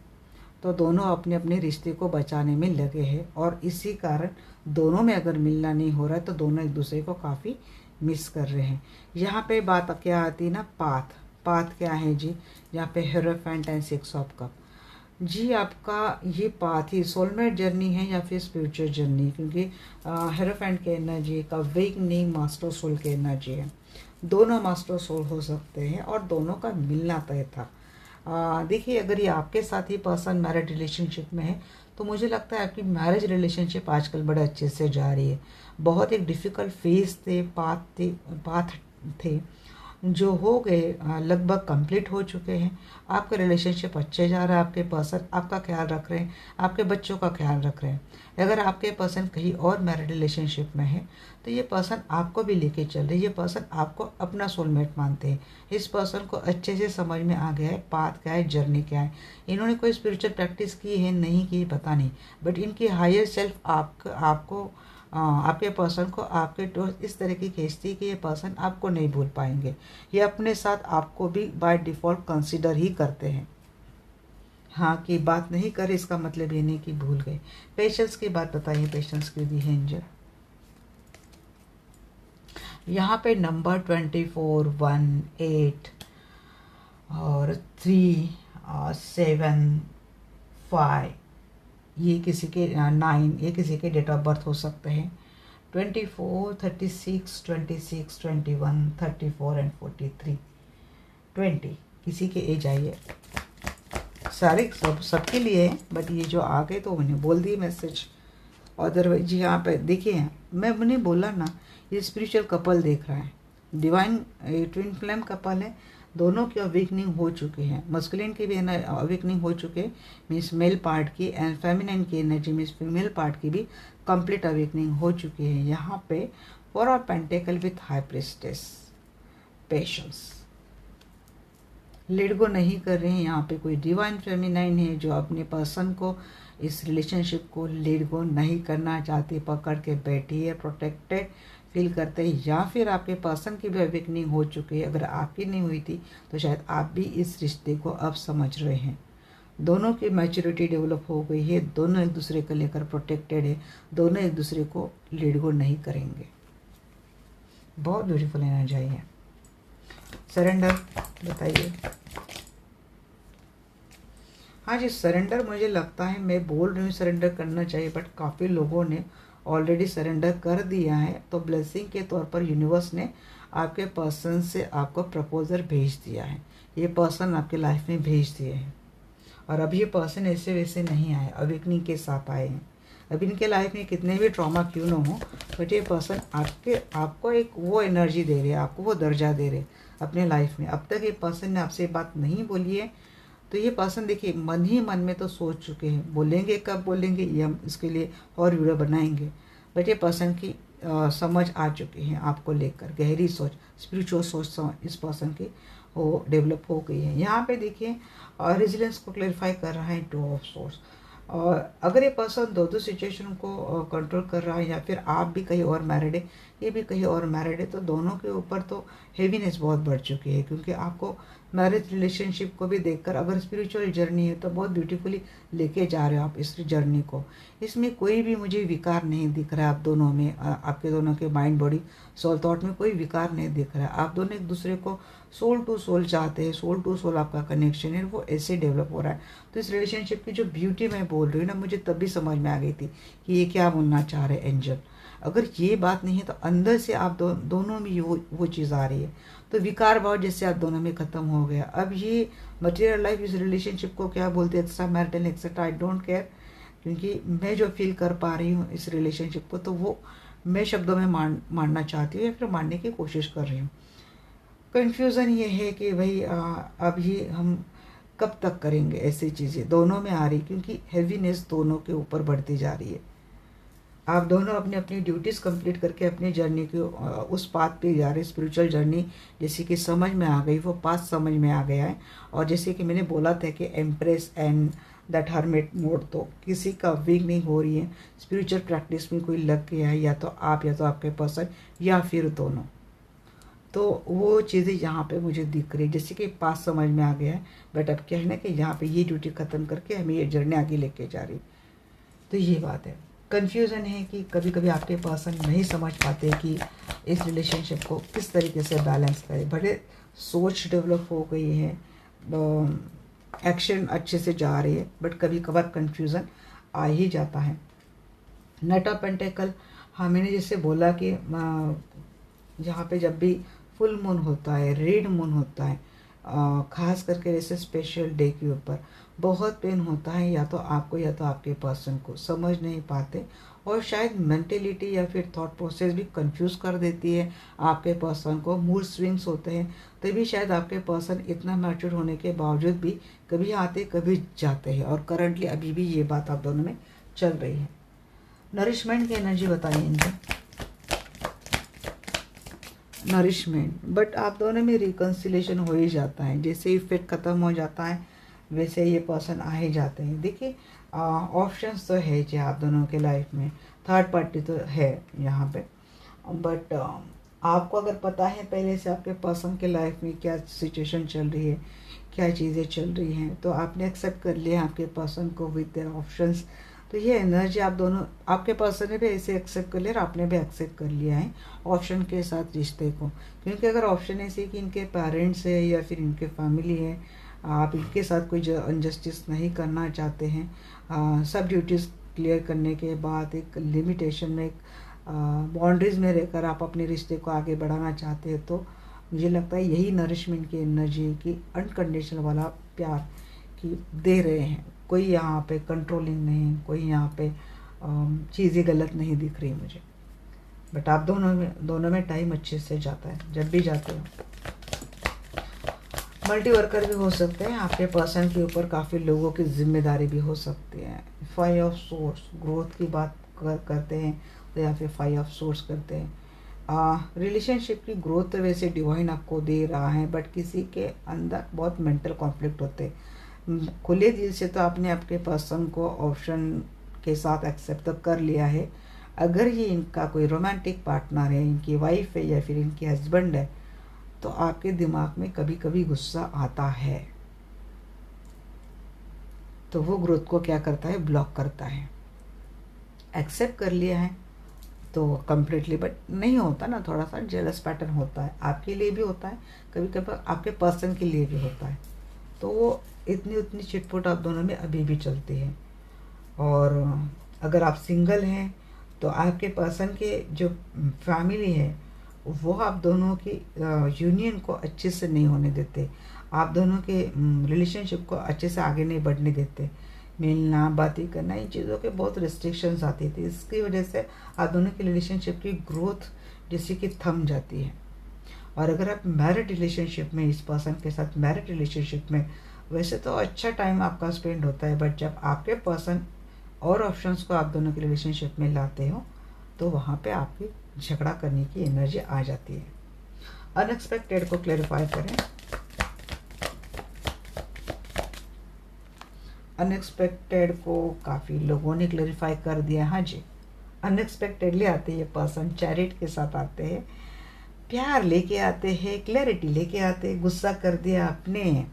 तो दोनों अपने अपने रिश्ते को बचाने में लगे हैं, और इसी कारण दोनों में अगर मिलना नहीं हो रहा है, तो दोनों एक दूसरे को काफ़ी मिस कर रहे हैं। यहाँ पे बात क्या आती है ना, पाथ। पाथ क्या है जी, यहाँ पे हेरोफेंट एंड 6 ऑफ कप। जी आपका ये पाथ ही सोलमेट जर्नी है या फिर स्पिरिचुअल जर्नी, क्योंकि हेरोफेंट के एनर्जी का वेकनिंग मास्टर सोल की एनर्जी है। दोनों मास्टर सोल हो सकते हैं और दोनों का मिलना तय था। देखिए, अगर ये आपके साथ ही पर्सन मैरिड रिलेशनशिप में है, तो मुझे लगता है आपकी मैरिज रिलेशनशिप आजकल बड़े अच्छे से जा रही है। बहुत एक डिफ़िकल्ट फेज थे, पाथ थे जो हो गए, लगभग कंप्लीट हो चुके हैं। आपका रिलेशनशिप अच्छे जा रहा है, आपके पर्सन आपका ख्याल रख रहे हैं, आपके बच्चों का ख्याल रख रहे हैं। अगर आपके पर्सन कहीं और मैरिड रिलेशनशिप में है, तो ये पर्सन आपको भी लेके चल रहे हैं। ये पर्सन आपको अपना सोलमेट मानते हैं। इस पर्सन को अच्छे से समझ में आ गया है पाथ क्या है, जर्नी क्या है। इन्होंने कोई स्पिरिचुअल प्रैक्टिस की है नहीं की पता नहीं, बट इनकी हायर सेल्फ आपके पर्सन को आपके टोर्स इस तरह की खींचती है कि ये पर्सन आपको नहीं भूल पाएंगे। ये अपने साथ आपको भी बाय डिफ़ॉल्ट कंसिडर ही करते हैं। हाँ, कि बात नहीं करे इसका मतलब ये नहीं कि भूल गए। पेशेंस की बात बताइए, पेशेंस की दी है एंजल। यहाँ पे नंबर 24, 1, 8 और 3 और 7, 5, ये किसी के 9, ये किसी के डेट ऑफ बर्थ हो सकते हैं। 24, 36, 26, 21, 34 एंड 43, 20 किसी के एज आई है। सारे सबके लिए है, बट ये जो आ गए तो उन्हें बोल दिए मैसेज। अदरवाइज जी यहाँ पे देखिए, मैंने बोला ना, ये स्पिरिचुअल कपल देख रहा है, डिवाइन ट्विन फ्लेम कपल है। दोनों की अवेकनिंग हो चुकी है, मस्कुलिन की भी अवेकनिंग हो चुके हैं, मीन्स मेल पार्ट की, एंड फेमिनिन की एनर्जी मीन्स फीमेल पार्ट की भी कंप्लीट अवेकनिंग हो चुकी है। यहाँ पे 4 of pentacle with high priestess, patience, let go नहीं कर रहे हैं। यहाँ पे कोई डिवाइन फेमिनाइन है जो अपने पर्सन को, इस रिलेशनशिप को लेट गो नहीं करना चाहती, पकड़ के बैठी है, प्रोटेक्टेड फील करते हैं। या फिर आपके पर्सन की भी अवेकनिंग हो चुकी है, अगर आपकी नहीं हुई थी तो शायद आप भी इस रिश्ते को अब समझ रहे हैं। दोनों की मैच्योरिटी डेवलप हो गई है, दोनों एक दूसरे को लेकर प्रोटेक्टेड है, दोनों एक दूसरे को लेट गो नहीं करेंगे। बहुत ब्यूटीफुल एनर्जी आई है। सरेंडर बताइए। हाँ जी, सरेंडर मुझे लगता है, मैं बोल रही हूँ सरेंडर करना चाहिए, बट काफ़ी लोगों ने ऑलरेडी सरेंडर कर दिया है। तो ब्लेसिंग के तौर पर यूनिवर्स ने आपके पर्सन से आपको प्रपोजल भेज दिया है। ये पर्सन आपके लाइफ में भेज दिए हैं, और अब ये पर्सन ऐसे वैसे नहीं आए, अवेकनिंग के साथ आए हैं। अब इनके लाइफ में कितने भी ट्रॉमा क्यों ना हो, बट ये पर्सन आपको एक वो एनर्जी दे रहे हैं, आपको वो दर्जा दे रहे अपने लाइफ में। अब तक ये पर्सन ने आपसे बात नहीं बोली है, तो ये पर्सन देखिए मन ही मन में तो सोच चुके हैं, बोलेंगे कब बोलेंगे ये हम इसके लिए और वीडियो बनाएंगे। बट ये पर्सन की समझ आ चुकी है आपको लेकर, गहरी सोच, स्पिरिचुअल सोच इस पर्सन की वो डेवलप हो गई है। यहाँ पे देखिए रेजिलेंस को क्लेरिफाई कर रहा है टू ऑफ सोर्स। और अगर ये पर्सन दो सिचुएशन को कंट्रोल कर रहा है, या फिर आप भी कहीं और मैरिड है, ये भी कहीं और मैरिड है, तो दोनों के ऊपर तो हेवीनेस बहुत बढ़ चुकी है। क्योंकि आपको मैरिज रिलेशनशिप को भी देखकर, अगर स्पिरिचुअल जर्नी है तो बहुत ब्यूटीफुली लेके जा रहे हो आप इस जर्नी को। इसमें कोई भी मुझे विकार नहीं दिख रहा है आप दोनों में, आपके दोनों के माइंड बॉडी सोल थॉट में कोई विकार नहीं दिख रहा है। आप दोनों एक दूसरे को सोल टू सोल चाहते हैं, सोल टू सोल आपका कनेक्शन है, वो ऐसे डेवलप हो रहा है। तो इस रिलेशनशिप की जो ब्यूटी मैं बोल रही हूँ ना, मुझे तभी समझ में आ गई थी कि ये क्या बोलना चाह रहे एंजल। अगर ये बात नहीं है तो अंदर से आप दोनों में वो चीज़ आ रही है। तो विकार भाव जैसे आप दोनों में ख़त्म हो गया। अब ये मटेरियल लाइफ इस रिलेशनशिप को क्या बोलते हैं, extra marital etcetera, I don't care. क्योंकि मैं जो फील कर पा रही हूँ इस रिलेशनशिप को, तो वो मैं शब्दों में मानना चाहती हूँ या फिर मानने की कोशिश कर रही हूँ। कन्फ्यूज़न ये है कि भाई अब ये हम कब तक करेंगे, ऐसी चीज़ें दोनों में आ रही, क्योंकि हैवीनेस दोनों के ऊपर बढ़ती जा रही है। आप दोनों अपनी अपनी ड्यूटीज़ कंप्लीट करके अपनी जर्नी को उस पाथ पे जा रहे, स्पिरिचुअल जर्नी जैसे कि समझ में आ गई, वो पाथ समझ में आ गया है। और जैसे कि मैंने बोला था कि empress and that hermit mode, तो किसी का वीक नहीं हो रही है, स्पिरिचुअल प्रैक्टिस में कोई लग गया है, या तो आप या तो आपके पर्सन या फिर दोनों। तो वो चीज़ें यहाँ पे मुझे दिख रही है, जैसे कि पास समझ में आ गया है। बट अब क्या है ना कि यहाँ पे ये ड्यूटी ख़त्म करके हमें ये जर्नी आगे लेके जा रही। तो ये बात है। कन्फ्यूज़न है कि कभी कभी आपके पर्सन नहीं समझ पाते कि इस रिलेशनशिप को किस तरीके से बैलेंस करें। बड़े सोच डेवलप हो गई है, एक्शन अच्छे से जा रही है, बट कभी कभार कन्फ्यूज़न आ ही जाता है। नाइट ऑफ पेंटिकल, हाँ मैंने जैसे बोला कि जहाँ पे जब भी फुल मून होता है, रेड मून होता है, ख़ास करके जैसे स्पेशल डे के ऊपर बहुत पेन होता है, या तो आपको या तो आपके पर्सन को, समझ नहीं पाते। और शायद मेंटेलिटी या फिर थॉट प्रोसेस भी कंफ्यूज कर देती है आपके पर्सन को। मूड स्विंग्स होते हैं, तभी शायद आपके पर्सन इतना मैच्योर होने के बावजूद भी कभी आते कभी जाते हैं। और करंटली अभी भी ये बात आप दोनों में चल रही है। नरिशमेंट की एनर्जी बताइए इनकी। नरिशमेंट, बट आप दोनों में रिकन्सिलेशन हो ही जाता है। जैसे इफेक्ट ख़त्म हो जाता है वैसे ये पर्सन आ ही जाते हैं। देखिए ऑप्शंस तो है जी आप दोनों के लाइफ में, थर्ड पार्टी तो है यहाँ पे। बट आपको अगर पता है पहले से आपके पर्सन के लाइफ में क्या सिचुएशन चल रही है, क्या चीज़ें चल रही हैं, तो आपने एक्सेप्ट कर लिया आपके पर्सन को विद देयर ऑप्शंस। तो ये एनर्जी आप दोनों, आपके पर्सन ने भी ऐसे एक्सेप्ट कर लिया और आपने भी एक्सेप्ट कर लिया है ऑप्शन के साथ रिश्ते को। क्योंकि अगर ऑप्शन ऐसे कि इनके पेरेंट्स है या फिर इनके फैमिली है, आप इनके साथ कोई अनजस्टिस नहीं करना चाहते हैं, सब ड्यूटीज़ क्लियर करने के बाद एक लिमिटेशन में, एक बाउंड्रीज में रहकर आप अपने रिश्ते को आगे बढ़ाना चाहते हैं, तो मुझे लगता है यही नरिशमेंट की एनर्जी की अनकंडीशनल वाला प्यार की दे रहे हैं। कोई यहाँ पे कंट्रोलिंग नहीं, कोई यहाँ पे चीज़ें गलत नहीं दिख रही मुझे। बट आप दोनों में टाइम अच्छे से जाता है जब भी जाते हो। मल्टी वर्कर भी हो सकते हैं, आपके पर्सन के ऊपर काफ़ी लोगों की जिम्मेदारी भी हो सकती है। 5 ऑफ सोर्स, ग्रोथ की बात करते हैं तो या फिर 5 ऑफ सोर्स करते हैं। रिलेशनशिप की ग्रोथ तो वैसे डिवाइन आपको दे रहा है, बट किसी के अंदर बहुत मेंटल कॉन्फ्लिक्ट होते हैं। खुले दिल से तो आपने आपके पर्सन को ऑप्शन के साथ एक्सेप्ट तो कर लिया है। अगर ये इनका कोई रोमांटिक पार्टनर है, इनकी वाइफ है या फिर इनकी हस्बैंड है, तो आपके दिमाग में कभी कभी गुस्सा आता है, तो वो ग्रोथ को क्या करता है, ब्लॉक करता है। एक्सेप्ट कर लिया है तो कम्प्लीटली, बट नहीं होता ना, थोड़ा सा जेलस पैटर्न होता है, आपके लिए भी होता है, कभी कभी आपके पर्सन के लिए भी होता है। तो वो इतनी उतनी चिटपुट आप दोनों में अभी भी चलती है। और अगर आप सिंगल हैं तो आपके पर्सन के जो फैमिली है वो आप दोनों की यूनियन को अच्छे से नहीं होने देते, आप दोनों के रिलेशनशिप को अच्छे से आगे नहीं बढ़ने देते। मिलना, बातें करना, इन चीज़ों के बहुत रिस्ट्रिक्शंस आती थी, इसकी वजह से आप दोनों की रिलेशनशिप की ग्रोथ जैसे कि थम जाती है। और अगर आप मैरिड रिलेशनशिप में, इस पर्सन के साथ मैरिड रिलेशनशिप में, वैसे तो अच्छा टाइम आपका स्पेंड होता है, बट जब आपके पर्सन और ऑप्शंस को आप दोनों के रिलेशनशिप में लाते हो तो वहाँ पे आपकी झगड़ा करने की एनर्जी आ जाती है। अनएक्सपेक्टेड को क्लैरिफाई करें। अनएक्सपेक्टेड को काफ़ी लोगों ने क्लैरिफाई कर दिया। हाँ जी, अनएक्सपेक्टेडली आते हैं पर्सन, चैरिट के साथ आते हैं, प्यार लेके आते हैं, क्लैरिटी लेके आते हैं। गुस्सा कर दिया आपने,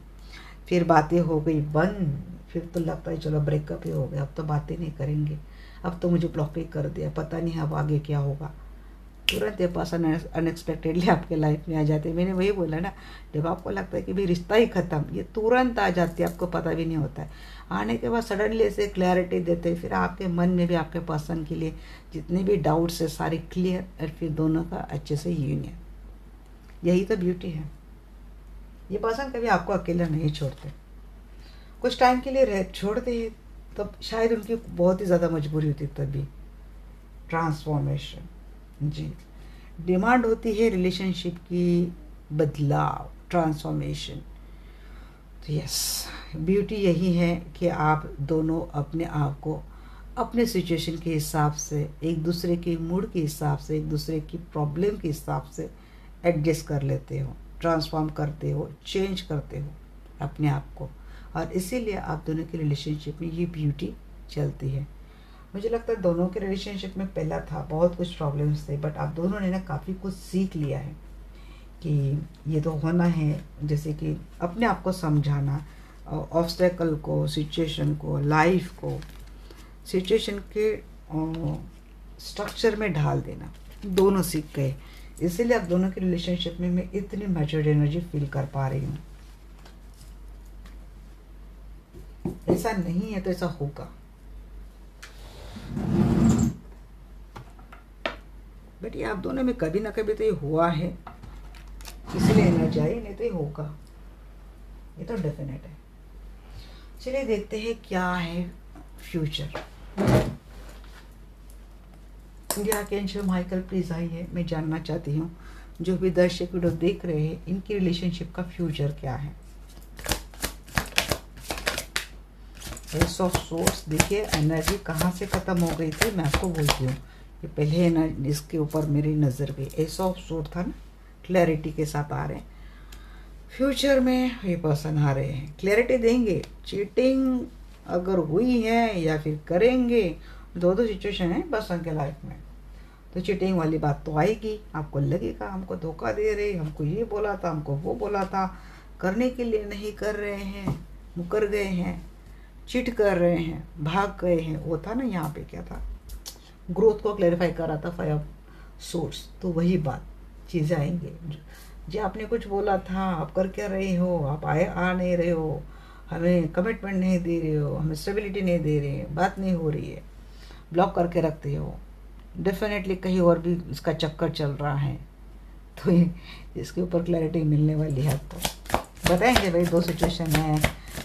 फिर बातें हो गई बंद, फिर तो लगता है चलो ब्रेकअप ही हो गया, अब तो बातें नहीं करेंगे, अब तो मुझे ब्लॉक ही कर दिया, पता नहीं अब आगे क्या होगा। तुरंत ये पर्सन अनएक्सपेक्टेडली आपके लाइफ में आ जाते हैं। मैंने वही बोला ना, जब आपको लगता है कि भाई रिश्ता ही ख़त्म, ये तुरंत आ जाती है, आपको पता भी नहीं होता है। आने के बाद सडनली ऐसे क्लैरिटी देते हैं, फिर आपके मन में भी आपके पर्सन के लिए जितने भी डाउट्स है सारे क्लियर, और फिर दोनों का अच्छे से यूनियन। यही तो ब्यूटी है। ये पर्सन कभी आपको अकेला नहीं छोड़ते, कुछ टाइम के लिए छोड़ते हैं तब शायद उनकी बहुत ही ज़्यादा मजबूरी होती, तभी ट्रांसफॉर्मेशन जी डिमांड होती है रिलेशनशिप की, बदलाव, ट्रांसफॉर्मेशन। तो यस, ब्यूटी यही है कि आप दोनों अपने आप को अपने सिचुएशन के हिसाब से, एक दूसरे के मूड के हिसाब से, एक दूसरे की प्रॉब्लम के हिसाब से एडजस्ट कर लेते हो, ट्रांसफॉर्म करते हो, चेंज करते हो अपने आप को, और इसीलिए आप दोनों की रिलेशनशिप में ये ब्यूटी चलती है। मुझे लगता है दोनों के रिलेशनशिप में पहला था बहुत कुछ प्रॉब्लम्स थे, बट आप दोनों ने ना काफ़ी कुछ सीख लिया है कि ये तो होना है, जैसे कि अपने आप को समझाना, ऑब्स्टेकल को, सिचुएशन को, लाइफ को सिचुएशन के स्ट्रक्चर में ढाल देना, दोनों सीख गए। इसीलिए आप दोनों की रिलेशनशिप में मैं इतनी मैच्योर्ड एनर्जी फील कर पा रही हूँ। ऐसा नहीं है तो ऐसा होगा, बट ये आप दोनों में कभी ना कभी तो ये हुआ है, इसलिए एनर्जी आई, नहीं तो ये होगा, ये तो डेफिनेट है। चलिए देखते हैं क्या है फ्यूचर। इंडिया के एंजल माइकल प्लीज आइए, मैं जानना चाहती हूँ जो भी दर्शक वीडियो देख रहे हैं इनकी रिलेशनशिप का फ्यूचर क्या है। एस ऑफ सोर्स, देखिए एनर्जी कहाँ से ख़त्म हो गई थी, मैं आपको बोलती हूँ। ये पहले इसके ऊपर मेरी नज़र गई, एस ऑफ सोर्स था ना, क्लैरिटी के साथ आ रहे हैं। फ्यूचर में ये पर्सन आ रहे हैं, क्लैरिटी देंगे। चीटिंग अगर हुई है या फिर करेंगे, दो सिचुएशन है पर्सन के लाइफ में। तो चीटिंग वाली बात तो आएगी, आपको लगेगा हमको धोखा दे रहे, हमको ये बोला था, हमको वो बोला था, करने के लिए नहीं कर रहे हैं, मुकर गए हैं, चीट कर रहे हैं, भाग गए हैं। वो था ना, यहाँ पे क्या था, ग्रोथ को क्लैरिफाई कर रहा था, 5 ऑफ सोर्स। तो वही बात, चीज़ें आएंगे। जो आपने कुछ बोला था, आप कर क्या रहे हो, आप आ नहीं रहे हो, हमें कमिटमेंट नहीं दे रहे हो, हमें स्टेबिलिटी नहीं दे रहे हैं, बात नहीं हो रही है, ब्लॉक करके रखते हो, डेफिनेटली कहीं और भी इसका चक्कर चल रहा है। तो इसके ऊपर क्लैरिटी मिलने वाली है। आपको बताएंगे भाई, 2 सिचुएशन है,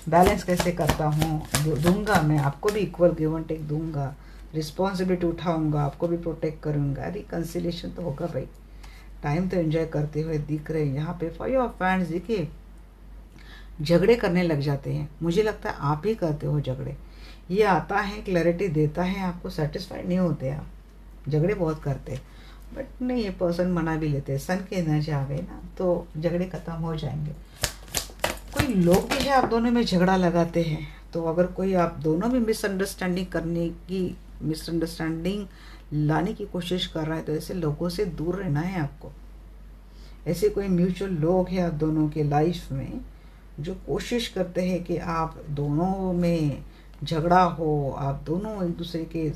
बैलेंस कैसे करता हूँ, दूंगा मैं आपको भी, इक्वल गिव एंड टेक दूंगा, रिस्पॉन्सिबिलिटी उठाऊंगा, आपको भी प्रोटेक्ट करूंगा। रिकन्सिलेशन तो होगा भाई, टाइम तो एंजॉय करते हुए दिख रहे हैं यहाँ पे। 5 ऑफ हैंड्स, देखिए झगड़े करने लग जाते हैं, मुझे लगता है आप ही करते हो झगड़े। ये आता है, क्लैरिटी देता है, आपको सेटिस्फाइड नहीं होते आप, झगड़े बहुत करते, बट नहीं, ये पर्सन मना भी लेते हैं। सन की एनर्जी आ गई ना, तो झगड़े खत्म हो जाएंगे। कोई लोग भी है आप दोनों में झगड़ा लगाते हैं, तो अगर कोई आप दोनों में मिसअंडरस्टैंडिंग लाने की कोशिश कर रहा है, तो ऐसे लोगों से दूर रहना है आपको। ऐसे कोई म्यूचुअल लोग हैं आप दोनों के लाइफ में जो कोशिश करते हैं कि आप दोनों में झगड़ा हो, आप दोनों एक दूसरे के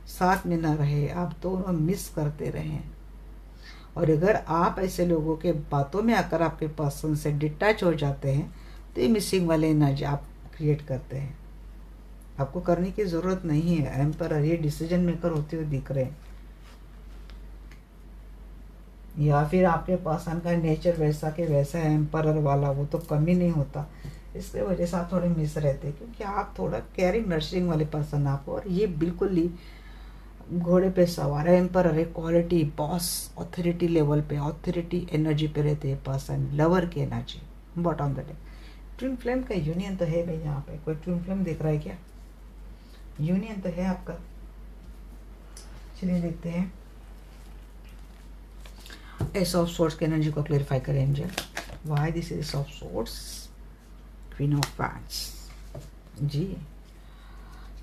साथ में ना रहे, आप दोनों मिस करते रहें। और अगर आप ऐसे लोगों के बातों में आकर आपके पर्सन से डिटैच हो जाते हैं तो ये मिसिंग वाले एनर्जी आप क्रिएट करते हैं। आपको करने की ज़रूरत नहीं है। एम्परर ये डिसीजन मेकर होते हुए दिख रहे हैं, या फिर आपके पर्सन का नेचर वैसा के वैसा है, एम्परर वाला, वो तो कमी नहीं होता। इसके वजह से आप थोड़े मिस रहते हैं क्योंकि आप थोड़ा केयरिंग नर्चरिंग वाले पर्सन आप हो। और ये बिल्कुल ही घोड़े पे सवार है, एम्परर है, क्वालिटी, बॉस, ऑथोरिटी लेवल पे, ऑथोरिटी एनर्जी पे रहते हैं पर्सन, लवर की energy. Bottom the day twin flame का यूनियन तो है भाई। यहाँ पे कोई ट्विन फ्लेम दिख रहा है क्या? यूनियन तो है आपका। चलिए देखते हैं एस ऑफ सोर्स की एनर्जी को क्लेरिफाई करें angel. Why this is of swords, queen of wands. जी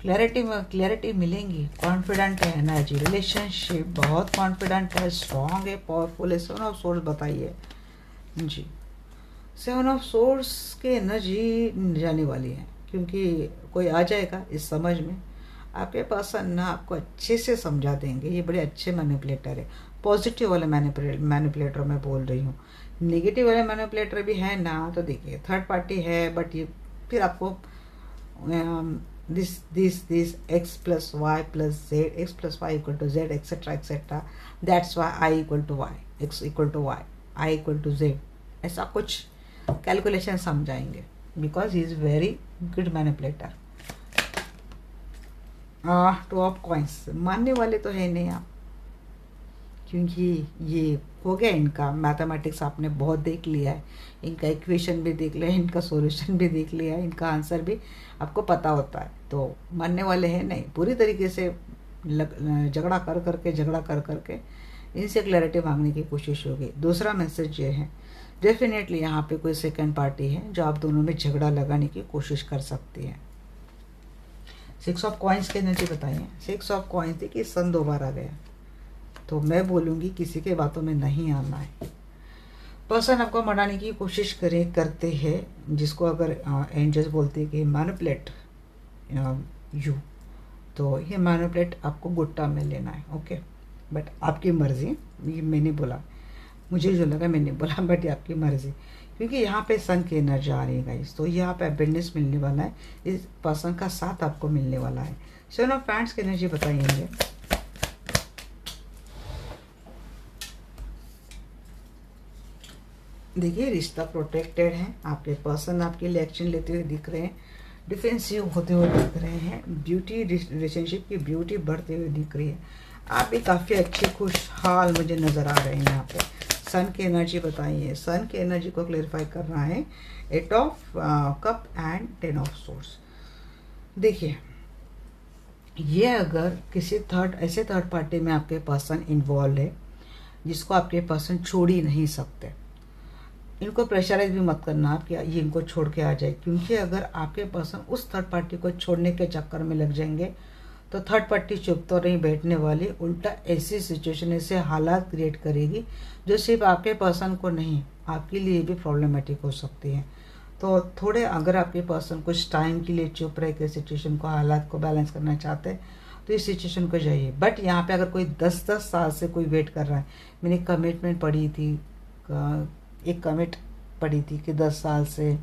क्लैरिटी मिलेंगी, कॉन्फिडेंट है एनर्जी, रिलेशनशिप बहुत कॉन्फिडेंट है, स्ट्रॉन्ग है, पावरफुल है। 7 ऑफ सोर्स बताइए जी। 7 ऑफ सोर्स की एनर्जी जाने वाली है क्योंकि कोई आ जाएगा इस समझ में। आपके पर्सन ना आपको अच्छे से समझा देंगे। ये बड़े अच्छे मैनिपुलेटर है। पॉजिटिव वाले मैनिपुलेटर मैं बोल रही हूँ। नेगेटिव वाले मैनिपुलेटर भी है ना, तो देखिए थर्ड पार्टी है, बट ये फिर आपको this x plus y plus z, x plus y equal to z, etc. That's why I equal to y, x equal to y, I equal to z, ऐसा कुछ कैलकुलेशन समझाएंगे because he is very good manipulator. 2 of coins मानने वाले तो है नहीं आप, क्योंकि ये हो गया इनका मैथमेटिक्स आपने बहुत देख लिया है, इनका इक्वेशन भी देख लिया है, इनका सॉल्यूशन भी देख लिया है, इनका आंसर भी आपको पता होता है, तो मानने वाले हैं नहीं। पूरी तरीके से झगड़ा कर करके इनसे क्लैरिटी मांगने की कोशिश होगी। दूसरा मैसेज ये है, डेफिनेटली यहाँ पे कोई सेकंड पार्टी है जो आप दोनों में झगड़ा लगाने की कोशिश कर सकती है। 6 ऑफ कॉइंस की एनर्जी बताइए। 6 ऑफ कॉइंस थी कि सन 2 बार आ गया, तो मैं बोलूँगी किसी के बातों में नहीं आना है। पर्सन आपको मनाने की कोशिश करते हैं, जिसको अगर एंजल्स बोलते हैं कि मैनिपुलेट यू, तो ये मैनिपुलेट आपको गुट्टा में लेना है। ओके, बट आपकी मर्जी। ये मैंने बोला, मुझे जो लगा मैंने बोला, बट ये आपकी मर्जी, क्योंकि यहाँ पे सन की एनर्जी आ रही है गाइस, तो यहाँ पे अबेंडेंस मिलने वाला है, इस पर्सन का साथ आपको मिलने वाला है। 7 ऑफ पैंट्स की एनर्जी बताइए। देखिए रिश्ता प्रोटेक्टेड है, आपके पर्सन आपके लिए एक्शन लेते हुए दिख रहे हैं, डिफेंसिव होते हुए दिख रहे हैं, ब्यूटी रिलेशनशिप की ब्यूटी बढ़ते हुए दिख रही है। आप भी काफ़ी अच्छे खुशहाल मुझे नज़र आ रहे हैं। यहाँ पे सन की एनर्जी बताइए। सन की एनर्जी को क्लेरिफाई करना है। 8 of cup and 10 of source. देखिए ये अगर किसी ऐसे थर्ड पार्टी में आपके पर्सन इन्वॉल्व है जिसको आपके पर्सन छोड़ ही नहीं सकते, इनको प्रेशराइज भी मत करना आप कि ये इनको छोड़ के आ जाए, क्योंकि अगर आपके पर्सन उस थर्ड पार्टी को छोड़ने के चक्कर में लग जाएंगे तो थर्ड पार्टी चुप तो नहीं बैठने वाली, उल्टा ऐसी सिचुएशन, ऐसे हालात क्रिएट करेगी जो सिर्फ आपके पर्सन को नहीं, आपके लिए भी प्रॉब्लमेटिक हो सकती है। तो थोड़े अगर आपके पर्सन कुछ टाइम के लिए चुप रह के सिचुएशन को, हालात को बैलेंस करना चाहते हैं तो इस सिचुएशन को जाइए। बट यहाँ पे अगर कोई 10-10 साल से कोई वेट कर रहा है, मैंने कमिटमेंट पढ़ी थी, एक कमिट पड़ी थी कि 10 साल से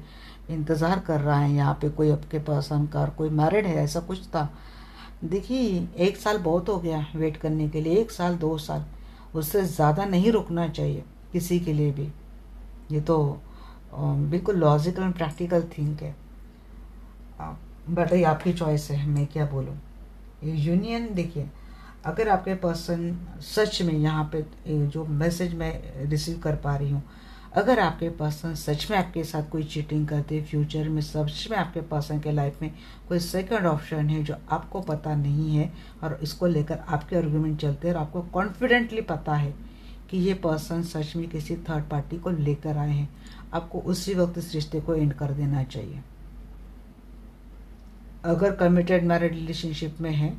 इंतज़ार कर रहा है यहाँ पे कोई आपके पर्सन का, कोई मैरिड है, ऐसा कुछ था। देखिए 1 साल बहुत हो गया वेट करने के लिए, 1 साल 2 साल, उससे ज़्यादा नहीं रुकना चाहिए किसी के लिए भी। ये तो बिल्कुल लॉजिकल एंड प्रैक्टिकल थिंक है, बट ये आपकी चॉइस है, मैं क्या बोलूँ। यूनियन देखिए, अगर आपके पर्सन सच में यहाँ पे जो मैसेज मैं रिसीव कर पा रही हूँ, अगर आपके पर्सन सच में आपके साथ कोई चीटिंग करते फ्यूचर में, सच में आपके पर्सन के लाइफ में कोई सेकंड ऑप्शन है जो आपको पता नहीं है और इसको लेकर आपके आर्गुमेंट चलते हैं और आपको कॉन्फिडेंटली पता है कि ये पर्सन सच में किसी थर्ड पार्टी को लेकर आए हैं, आपको उसी वक्त इस रिश्ते को एंड कर देना चाहिए। अगर कमिटेड मैरिड रिलेशनशिप में है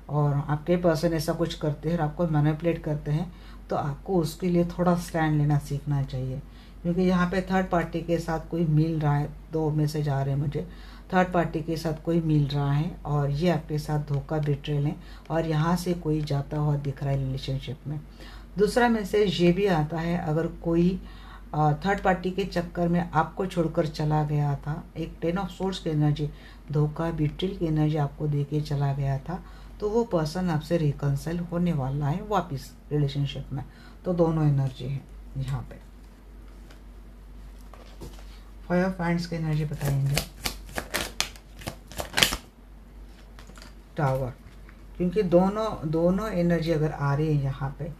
और आपके पर्सन ऐसा कुछ करते हैं और आपको मैनिपुलेट करते हैं, तो आपको उसके लिए थोड़ा स्टैंड लेना सीखना चाहिए, क्योंकि यहाँ पे थर्ड पार्टी के साथ कोई मिल रहा है, 2 मैसेज आ रहे हैं मुझे, थर्ड पार्टी के साथ कोई मिल रहा है और ये आपके साथ धोखा बिट्रेल है और यहाँ से कोई जाता हुआ दिख रहा है रिलेशनशिप में। दूसरा मैसेज ये भी आता है, अगर कोई थर्ड पार्टी के चक्कर में आपको छोड़कर चला गया था, एक 10 ऑफ सोर्स की एनर्जी, धोखा बिट्रेल की एनर्जी आपको देके चला गया था, तो वो पर्सन आपसे रिकंसाइल होने वाला है वापस रिलेशनशिप में। तो दोनों एनर्जी है यहाँ पे। 5 ऑफ हैंड्स की एनर्जी बताएंगे। टावर, क्योंकि दोनों एनर्जी अगर आ रही है यहाँ पे,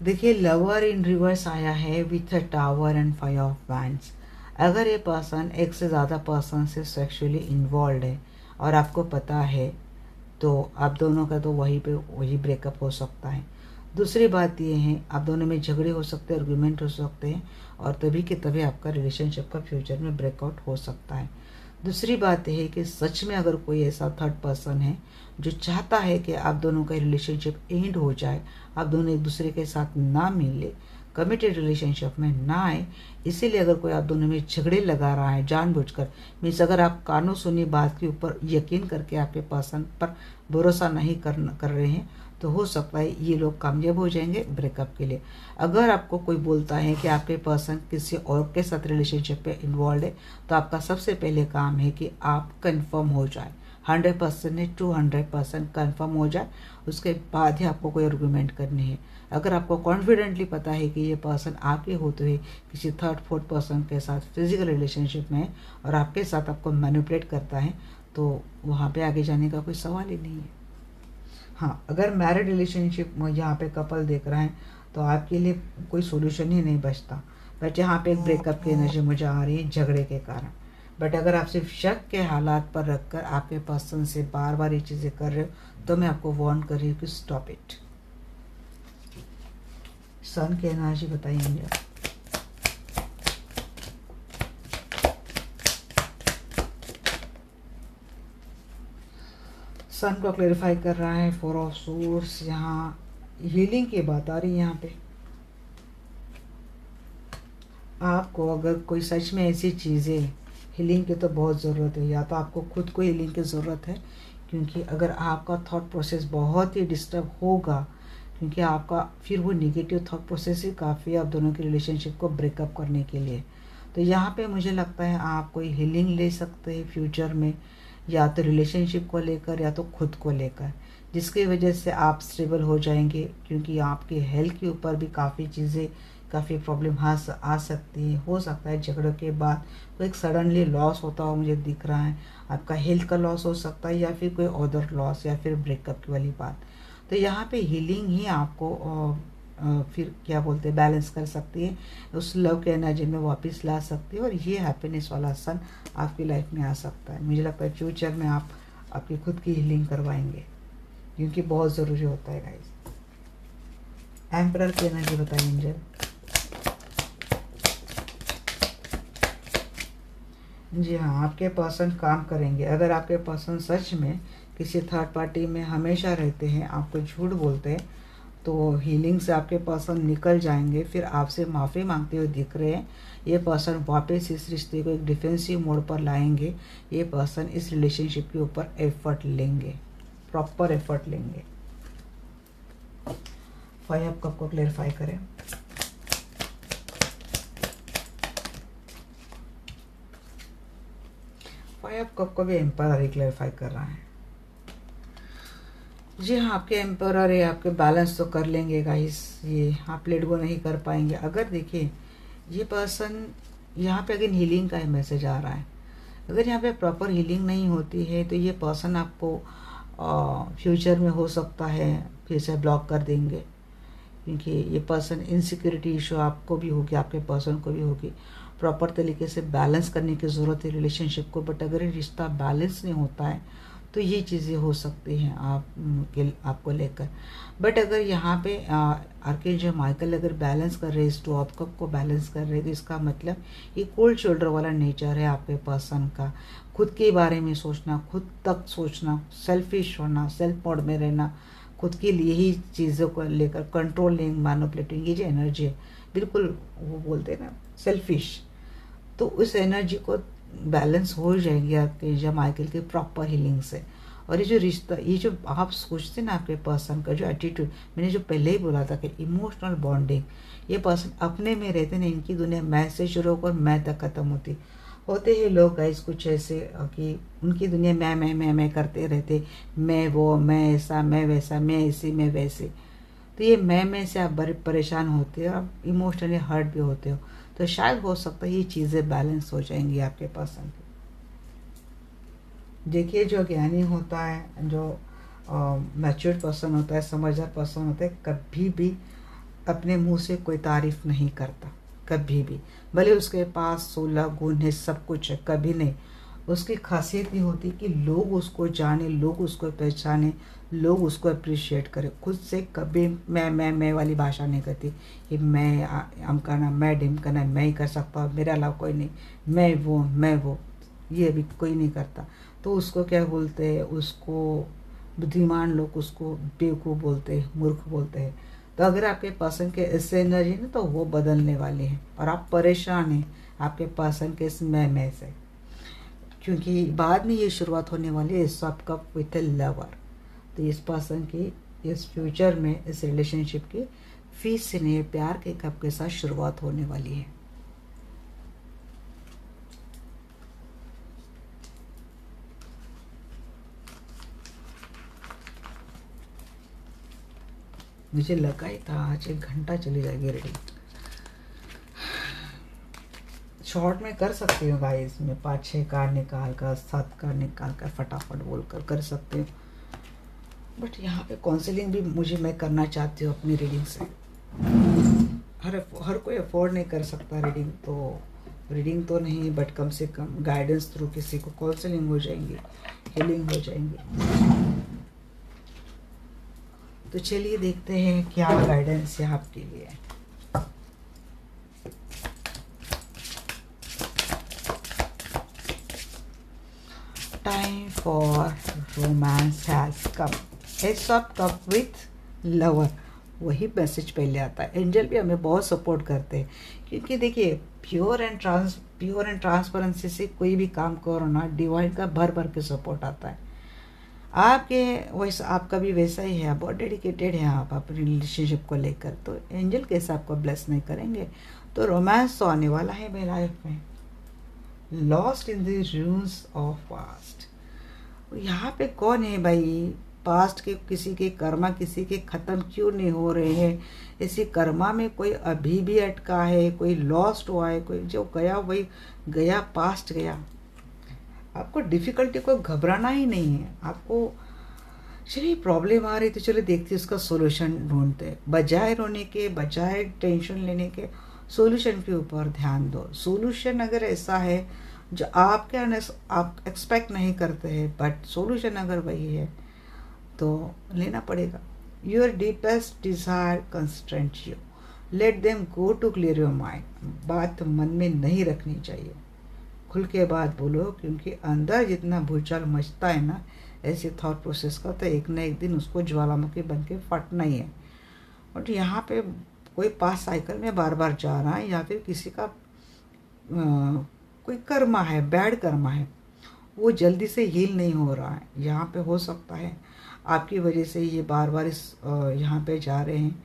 देखिए लवर इन रिवर्स आया है with a tower and 5 of wands. अगर ये पर्सन एक से ज़्यादा पर्सन से सेक्सुअली इन्वॉल्व है और आपको पता है, तो आप दोनों का तो वही ब्रेकअप हो सकता है। दूसरी बात ये है, आप दोनों में झगड़े हो सकते हैं, आर्गुमेंट हो सकते हैं और तभी के तभी आपका रिलेशनशिप का फ्यूचर में ब्रेकआउट हो सकता है। दूसरी बात यह है कि सच में अगर कोई ऐसा थर्ड पर्सन है जो चाहता है कि आप दोनों का रिलेशनशिप एंड हो जाए, आप दोनों एक दूसरे के साथ ना मिले, कमिटेड रिलेशनशिप में ना आए, इसीलिए अगर कोई आप दोनों में झगड़े लगा रहा है जानबूझकर, मीन्स अगर आप कानों सुनी बात के ऊपर यकीन करके आपके पर्सन पर भरोसा नहीं कर रहे हैं, तो हो सकता है ये लोग कामयाब हो जाएंगे ब्रेकअप के लिए। अगर आपको कोई बोलता है कि आपके पर्सन किसी और के साथ रिलेशनशिप पे इन्वॉल्व है, तो आपका सबसे पहले काम है कि आप कंफर्म हो जाए, 100% नहीं 200% कंफर्म हो जाए, उसके बाद ही आपको कोई आर्गुमेंट करनी है। अगर आपको कॉन्फिडेंटली पता है कि ये पर्सन आपके होते हुए किसी थर्ड फोर्थ पर्सन के साथ फिजिकल रिलेशनशिप में है और आपके साथ आपको मैनिपुलेट करता है, तो वहाँ पे आगे जाने का कोई सवाल ही नहीं है। हाँ, अगर मैरिड रिलेशनशिप यहाँ पे कपल देख रहे हैं तो आपके लिए कोई सोल्यूशन ही नहीं बचता। बट यहाँ पे एक ब्रेकअप की एनर्जी मुझे आ रही है झगड़े के कारण। बट अगर आप सिर्फ शक के हालात पर रखकर आपके पर्सन से बार बार ये चीज़ें कर रहे हो, तो मैं आपको वार्न कर रही हूँ कि स्टॉप इट। सन की एनर्जी बताइए। सन को क्लेरिफाई कर रहा है 4 ऑफ सोर्स। यहाँ हीलिंग की बात आ रही है। यहाँ पे आपको अगर कोई सच में ऐसी चीज़ें, हीलिंग की तो बहुत ज़रूरत है, या तो आपको खुद को हीलिंग की ज़रूरत है, क्योंकि अगर आपका थॉट प्रोसेस बहुत ही डिस्टर्ब होगा, क्योंकि आपका फिर वो निगेटिव थॉट प्रोसेस ही काफ़ी है आप दोनों की रिलेशनशिप को ब्रेकअप करने के लिए। तो यहाँ पे मुझे लगता है आप कोई हीलिंग ले सकते हैं फ्यूचर में, या तो रिलेशनशिप को लेकर या तो खुद को लेकर, जिसकी वजह से आप स्टेबल हो जाएंगे। क्योंकि आपके हेल्थ के ऊपर भी काफ़ी प्रॉब्लम आ सकती है। हो सकता है झगड़ों के बाद कोई एक सडनली लॉस होता हुआ मुझे दिख रहा है, आपका हेल्थ का लॉस हो सकता है या फिर कोई अदर लॉस या फिर ब्रेकअप की वाली बात। तो यहाँ पे हीलिंग ही आपको फिर क्या बोलते हैं बैलेंस कर सकती है, उस लव के एनर्जी में वापस ला सकती है और ये हैप्पीनेस वाला सन आपकी लाइफ में आ सकता है। मुझे लगता है फ्यूचर में आप आपकी खुद की हीलिंग करवाएंगे, क्योंकि बहुत ज़रूरी होता है गाइस। एम्परर की एनर्जी बताइए एंजल। जी हाँ, आपके पर्सन काम करेंगे। अगर आपके पर्सन सच में किसी थर्ड पार्टी में हमेशा रहते हैं, आपको झूठ बोलते हैं, तो हीलिंग से आपके पर्सन निकल जाएंगे, फिर आपसे माफ़ी मांगते हुए दिख रहे हैं। ये पर्सन वापस इस रिश्ते को एक डिफेंसिव मोड पर लाएंगे। ये पर्सन इस रिलेशनशिप के ऊपर एफर्ट लेंगे, प्रॉपर एफर्ट लेंगे। 5 ऑफ कप को क्लेरिफाई करें। फाइव कप को भी एम्पायर ही क्लेरिफाई कर रहा है। जी हाँ, आपके एम्पायर है, आपके बैलेंस तो कर लेंगे गाइस, ये आप लेट गो नहीं कर पाएंगे। अगर देखिए ये पर्सन यहाँ पे अगेन हीलिंग का मैसेज आ रहा है। अगर यहाँ पे प्रॉपर हीलिंग नहीं होती है तो ये पर्सन आपको फ्यूचर में हो सकता है फिर से ब्लॉक कर देंगे, क्योंकि ये पर्सन इनसिक्योरिटी इशू आपको भी होगी, आपके पर्सन को भी होगी। प्रॉपर तरीके से बैलेंस करने की ज़रूरत है रिलेशनशिप को। बट अगर ये रिश्ता बैलेंस नहीं होता है तो ये चीज़ें हो सकती हैं आपको लेकर। बट अगर यहाँ पे आर्कएंजल माइकल अगर बैलेंस कर रहे हैं, इस 2 ऑफ कप को बैलेंस कर रहे हैं, तो इसका मतलब ये कोल्ड शोल्डर वाला नेचर है आपके पर्सन का। खुद के बारे में सोचना, खुद तक सोचना, सेल्फिश होना, सेल्फ मोड में रहना, खुद के लिए ही चीज़ों को लेकर कंट्रोलिंग, मैनिपुलेटिंग, ये जो एनर्जी है बिल्कुल वो बोलते हैं ना सेल्फिश। तो उस एनर्जी को बैलेंस हो जाएंगे आपके एंजल माइकल की प्रॉपर हीलिंग से। और ये जो रिश्ता, ये जो आप सोचते ना आपके पर्सन का जो एटीट्यूड, मैंने जो पहले ही बोला था कि इमोशनल बॉन्डिंग, ये पर्सन अपने में रहते ना, इनकी दुनिया मैं से शुरू होकर मैं तक ख़त्म होती। होते ही लोग गाइस कुछ ऐसे कि उनकी दुनिया मैं करते रहते, मैं वो, मैं ऐसा, मैं वैसा, मैं ऐसी, मैं वैसे। तो ये मैं से आप बड़े परेशान होते हो, आप इमोशनली हर्ट भी होते हो। तो शायद हो सकता है ये चीज़ें बैलेंस हो जाएंगी आपके पर्सन की। देखिए, जो ज्ञानी होता है, जो मैच्योर पर्सन होता है, समझदार पर्सन होता है, कभी भी अपने मुंह से कोई तारीफ नहीं करता, कभी भी। भले उसके पास 16 गुण है, सब कुछ है, कभी नहीं। उसकी खासियत ये होती है कि लोग उसको जाने, लोग उसको पहचाने, लोग उसको अप्रिशिएट करें। खुद से कभी मैं वाली भाषा नहीं करती कि मैं हम करना, मैं डिम करना, मैं ही कर सकता, मेरे अलावा कोई नहीं, मैं वो, ये भी कोई नहीं करता। तो उसको क्या बोलते हैं, उसको बुद्धिमान लोग उसको बेवकूफ़ बोलते हैं, मूर्ख बोलते हैं। तो अगर आपके पर्सन के इससे एनर्जी ना, तो वो बदलने वाले हैं और आप परेशान हैं आपके पर्सन के इस मैं से, क्योंकि बाद में ये शुरुआत होने वाली है सब कप विथ ए लवर। तो इस पर्सन की इस फ्यूचर में, इस रिलेशनशिप की फीस से नहीं, प्यार के कप के साथ शुरुआत होने वाली है। मुझे लगा ही था आज 1 घंटा चली जाएगी रीडिंग। शॉर्ट में कर सकती हूँ गाइस, में 5-6 कार्ड निकाल कर, 7 कार्ड निकाल कर फटाफट बोल कर सकते हो। बट यहाँ पे काउंसलिंग भी मैं करना चाहती हूँ अपनी रीडिंग से। हर कोई अफोर्ड नहीं कर सकता रीडिंग तो नहीं, बट कम से कम गाइडेंस थ्रू किसी को काउंसलिंग हो जाएंगी, हीलिंग हो जाएंगी। तो चलिए देखते हैं क्या गाइडेंस है आपके लिए। Time for romance has come, S of cup with lover, वही मैसेज पहले आता है। एंजल भी हमें बहुत सपोर्ट करते हैं, क्योंकि देखिए प्योर एंड ट्रांसपेरेंसी से कोई भी काम करो ना, डिवाइन का भर भर के सपोर्ट आता है आपके। वैसा आपका भी वैसा ही है, बहुत डेडिकेटेड है आप अपने रिलेशनशिप को लेकर। तो एंजल कैसे आपको ब्लेस नहीं करेंगे। तो रोमांस तो आने वाला है मेरी लाइफ में। Lost in the रून्स of past, यहाँ पे कौन है भाई, पास्ट के किसी के कर्मा किसी के ख़त्म क्यों नहीं हो रहे हैं। इसी कर्मा में कोई अभी भी अटका है, कोई लॉस्ट हुआ है, कोई जो गया वही गया, पास्ट गया। आपको डिफ़िकल्टी को घबराना ही नहीं है। आपको चलिए प्रॉब्लम आ रही तो चलो देखते उसका सोल्यूशन ढूंढते, बजाय रोने के, बजाय टेंशन लेने के, सोल्यूशन के ऊपर ध्यान दो। सोल्यूशन अगर ऐसा है जो आपके आप एक्सपेक्ट नहीं करते हैं, बट सोल्यूशन अगर वही है तो लेना पड़ेगा। Your deepest desire constraint you, let them go to clear your mind. बात मन में नहीं रखनी चाहिए, खुल के बात बोलो, क्योंकि अंदर जितना भूचाल मचता है ना ऐसे थॉट प्रोसेस का, तो एक ना एक दिन उसको ज्वालामुखी बन के फटना ही है। बट यहाँ पे कोई पास साइकिल में बार बार जा रहा है, या फिर किसी का कोई कर्मा है, बैड कर्मा है, वो जल्दी से हील नहीं हो रहा है। यहाँ पे हो सकता है आपकी वजह से ये बार बार इस यहाँ पे जा रहे हैं,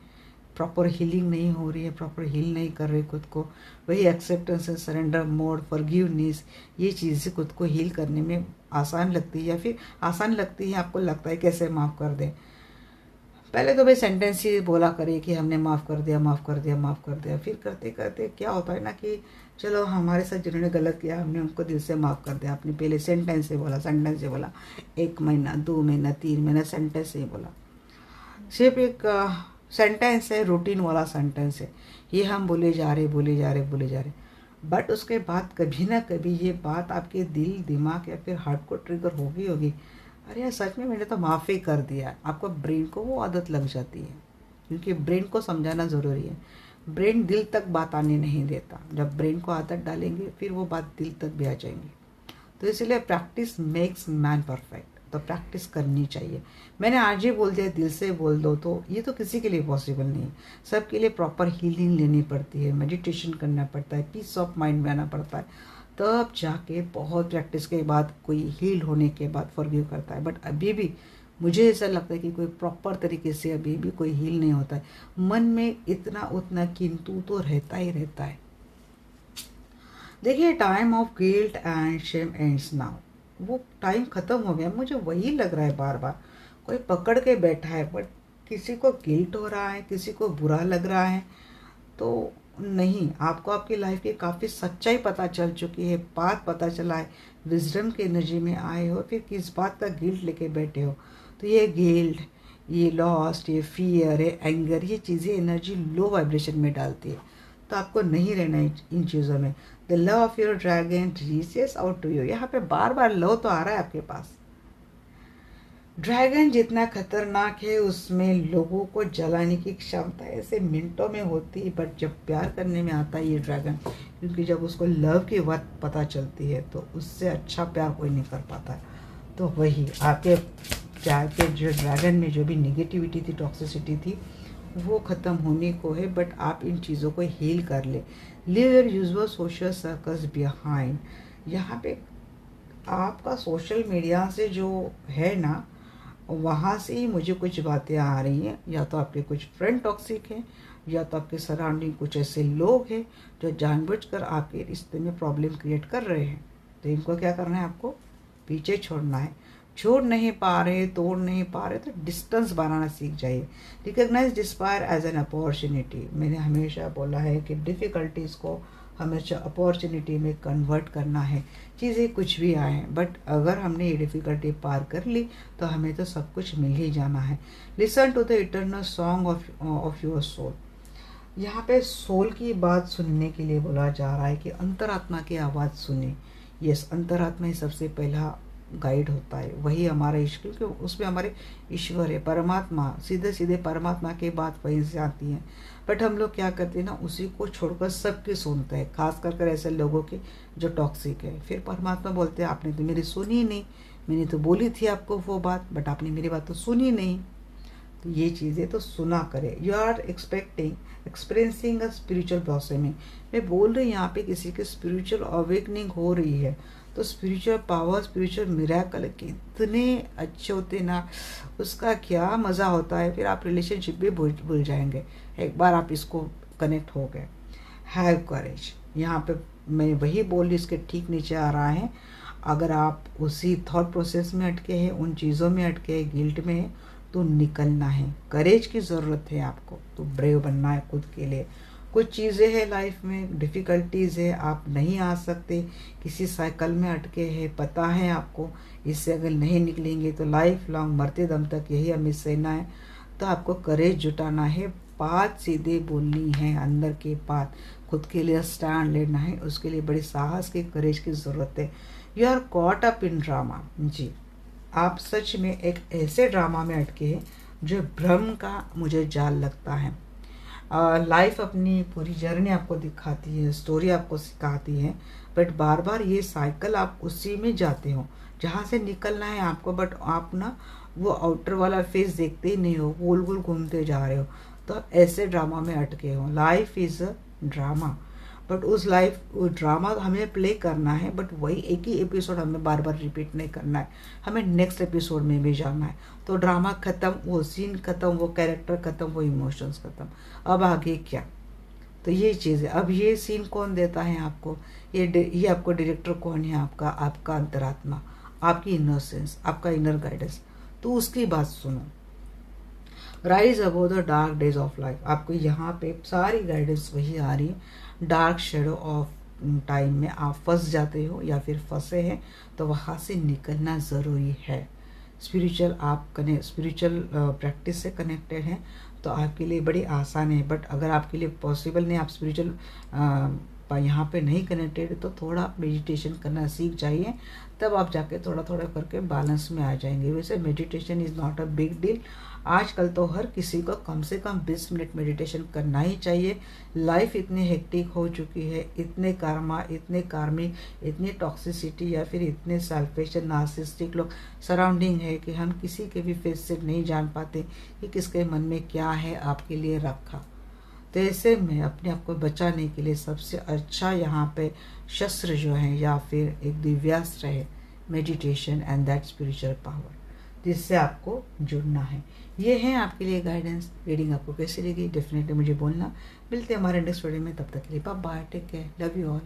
प्रॉपर हीलिंग नहीं हो रही है, प्रॉपर हील नहीं कर रहे खुद को। वही acceptance and surrender mode, forgiveness, ये चीज़ें खुद को हील करने में आसान लगती है, या फिर आसान लगती है, आपको लगता है कैसे माफ़ कर दें। पहले तो भाई सेंटेंस ही बोला करिए कि हमने माफ़ कर दिया, माफ़ कर दिया, माफ़ कर दिया। फिर करते करते क्या होता है ना कि चलो हमारे साथ जिन्होंने गलत किया हमने उनको दिल से माफ़ कर दिया। आपने पहले सेंटेंस से बोला, 1 महीना, 2 महीना, 3 महीना सेंटेंस से ही बोला। सिर्फ एक सेंटेंस है, रूटीन वाला सेंटेंस है, ये हम बोले जा रहे। बट उसके बाद कभी ना कभी ये बात आपके दिल, दिमाग या फिर हार्ट को ट्रिगर होगी। अरे यार सच में मैंने तो माफ़ी कर दिया। आपको ब्रेन को वो आदत लग जाती है, क्योंकि ब्रेन को समझाना ज़रूरी है। ब्रेन दिल तक बात आने नहीं देता। जब ब्रेन को आदत डालेंगे फिर वो बात दिल तक भी आ जाएंगी। तो इसलिए प्रैक्टिस मेक्स मैन परफेक्ट, तो प्रैक्टिस करनी चाहिए। मैंने आज ही बोल दिया दिल से बोल दो, तो ये तो किसी के लिए पॉसिबल नहीं है। सबके लिए प्रॉपर हीलिंग लेनी पड़ती है, मेडिटेशन करना पड़ता है, पीस ऑफ माइंड में आना पड़ता है, तब जाके बहुत प्रैक्टिस के बाद कोई हील होने के बाद फॉरगिव करता है। बट अभी भी मुझे ऐसा लगता है कि कोई प्रॉपर तरीके से अभी भी कोई हील नहीं होता है। मन में इतना उतना किंतु तो रहता ही रहता है। देखिए, time of guilt and Shem ends now. वो टाइम ख़त्म हो गया, मुझे वही लग रहा है बार बार। कोई पकड़ के बैठा है, बट किसी को गिल्ट हो रहा है, किसी को बुरा लग रहा है। तो नहीं, आपको आपकी लाइफ की काफ़ी सच्चाई पता चल चुकी है, बात पता चला है, विजडम की एनर्जी में आए हो, फिर किस बात का गिल्ट लेके बैठे हो। तो ये गिल्ट, ये लॉस्ट, ये फियर, ये एंगर, ये चीज़ें एनर्जी लो वाइब्रेशन में डालती है। तो आपको नहीं रहना है इन चीज़ों में। The love of your dragon reaches out to you. यहाँ पे बार बार लव तो आ रहा है आपके पास। ड्रैगन जितना खतरनाक है, उसमें लोगों को जलाने की क्षमता ऐसे मिनटों में होती है, बट जब प्यार करने में आता है ये ड्रैगन, क्योंकि जब उसको लव की बात पता चलती है तो उससे अच्छा प्यार कोई नहीं कर पाता है। तो वही आपके प्यार के जो ड्रैगन में जो भी निगेटिविटी थी, टॉक्सिसिटी थी, वो ख़त्म होने को है। बट आप इन चीज़ों को हील कर ले। Live your usual social circles behind. यहाँ पे आपका सोशल मीडिया से जो है ना, वहाँ से ही मुझे कुछ बातें आ रही हैं। या तो आपके कुछ फ्रेंड टॉक्सिक हैं, या तो आपके सराउंडिंग कुछ ऐसे लोग हैं जो जानबूझकर आपके रिश्ते में प्रॉब्लम क्रिएट कर रहे हैं। तो इनको क्या करना है, आपको पीछे छोड़ना है। छोड़ नहीं पा रहे, तोड़ नहीं पा रहे, तो डिस्टेंस बनाना सीख जाइए। Recognise despair as an opportunity. मैंने हमेशा बोला है कि डिफ़िकल्टीज़ को हमेशा अपॉर्चुनिटी में कन्वर्ट करना है। चीज़ें कुछ भी आए, बट अगर हमने ये डिफ़िकल्टी पार कर ली तो हमें तो सब कुछ मिल ही जाना है। Listen to the eternal song of your soul. यहाँ पे सोल की बात सुनने के लिए बोला जा रहा है कि अंतरात्मा की आवाज़ सुने। यस, अंतरात्मा ही सबसे पहला गाइड होता है, वही हमारा ईश्वर, क्योंकि उसमें हमारे ईश्वर है, परमात्मा। सीधे सीधे परमात्मा की बात वहीं से आती है। बट हम लोग क्या करते हैं ना, उसी को छोड़कर सबके सुनते हैं, खास कर ऐसे लोगों के जो टॉक्सिक है। फिर परमात्मा बोलते हैं आपने तो मेरी सुनी नहीं, मैंने तो बोली थी आपको वो बात, बट आपने मेरी बात तो सुनी नहीं। तो ये चीज़ें तो सुना करें। You are experiencing a spiritual blossoming. मैं बोल रही हूँ यहाँ पे किसी की स्पिरिचुअल अवेकनिंग हो रही है। तो स्पिरिचुअल पावर, स्पिरिचुअल मिरेकल कितने अच्छे होते ना, उसका क्या मज़ा होता है। फिर आप रिलेशनशिप भी भूल जाएंगे एक बार आप इसको कनेक्ट हो गए। Have courage. यहाँ पे मैं वही बोल रही, इसके ठीक नीचे आ रहा है, अगर आप उसी थॉट प्रोसेस में अटके हैं, उन चीज़ों में अटके हैं, गिल्ट में हैं, तो निकलना है। करेज की ज़रूरत है आपको, तो ब्रेव बनना है खुद के लिए। कुछ चीज़ें हैं लाइफ में, डिफ़िकल्टीज़ है, आप नहीं आ सकते, किसी साइकिल में अटके हैं, पता है आपको, इससे अगर नहीं निकलेंगे तो लाइफ लॉन्ग मरते दम तक यही हमें सहना है। तो आपको करेज जुटाना है, बात सीधे बोलनी है, अंदर की बात, खुद के लिए स्टैंड लेना है, उसके लिए बड़ी साहस की, करेज की ज़रूरत है। You are caught up in drama. जी, आप सच में एक ऐसे ड्रामा में अटके हैं जो भ्रम का मुझे जाल लगता है। लाइफ अपनी पूरी जर्नी आपको दिखाती है, स्टोरी आपको सिखाती है, बट बार बार ये साइकिल आप उसी में जाते हो जहाँ से निकलना है आपको। बट आप ना वो आउटर वाला फेस देखते ही नहीं हो, गोल गोल घूमते जा रहे हो। तो आप ऐसे ड्रामा में अटके हो। Life is a drama, but उस ड्रामा हमें प्ले करना है, बट वही एक ही एपिसोड हमें बार बार रिपीट नहीं करना है, हमें नेक्स्ट एपिसोड में भी जाना है। तो ड्रामा ख़त्म, वो सीन ख़त्म, वो कैरेक्टर ख़त्म, वो इमोशंस ख़त्म, अब आगे क्या। तो ये चीज़ है। अब ये सीन कौन देता है आपको, ये आपको डायरेक्टर कौन है, आपका अंतरात्मा, आपकी इनोसेंस, आपका इनर गाइडेंस। तो उसकी बात सुनो। Rise above the dark days of life. आपको यहाँ पे सारी गाइडेंस वही आ रही है। डार्क शेडो ऑफ टाइम में आप फंस जाते हो या फिर फंसे हैं, तो वहाँ से निकलना ज़रूरी है। स्पिरिचुअल प्रैक्टिस से कनेक्टेड हैं तो आपके लिए बड़ी आसान है। बट अगर आपके लिए पॉसिबल नहीं, आप स्पिरिचुअल यहाँ पे नहीं कनेक्टेड, तो थोड़ा मेडिटेशन करना सीख जाइए, तब आप जाके थोड़ा थोड़ा करके बैलेंस में आ जाएंगे। वैसे meditation is not a big deal. आजकल तो हर किसी को कम से कम 20 मिनट मेडिटेशन करना ही चाहिए। लाइफ इतनी हेक्टिक हो चुकी है, इतने कर्मा, इतने कार्मिक, इतनी टॉक्सिसिटी या फिर इतने सेल्फिश नार्सिसिस्टिक लोग सराउंडिंग है कि हम किसी के भी फेस से नहीं जान पाते कि किसके मन में क्या है आपके लिए रखा। तो ऐसे में अपने आप को बचाने के लिए सबसे अच्छा यहाँ पे शस्त्र जो है या फिर एक दिव्यास्त्र है meditation and that spiritual power, जिससे आपको जुड़ना है। ये है आपके लिए गाइडेंस। रीडिंग आपको कैसी लगी डेफिनेटली मुझे बोलना। मिलते हैं हमारे नेक्स्ट वीडियो में, तब तक के लिए bye bye, take care, love you all.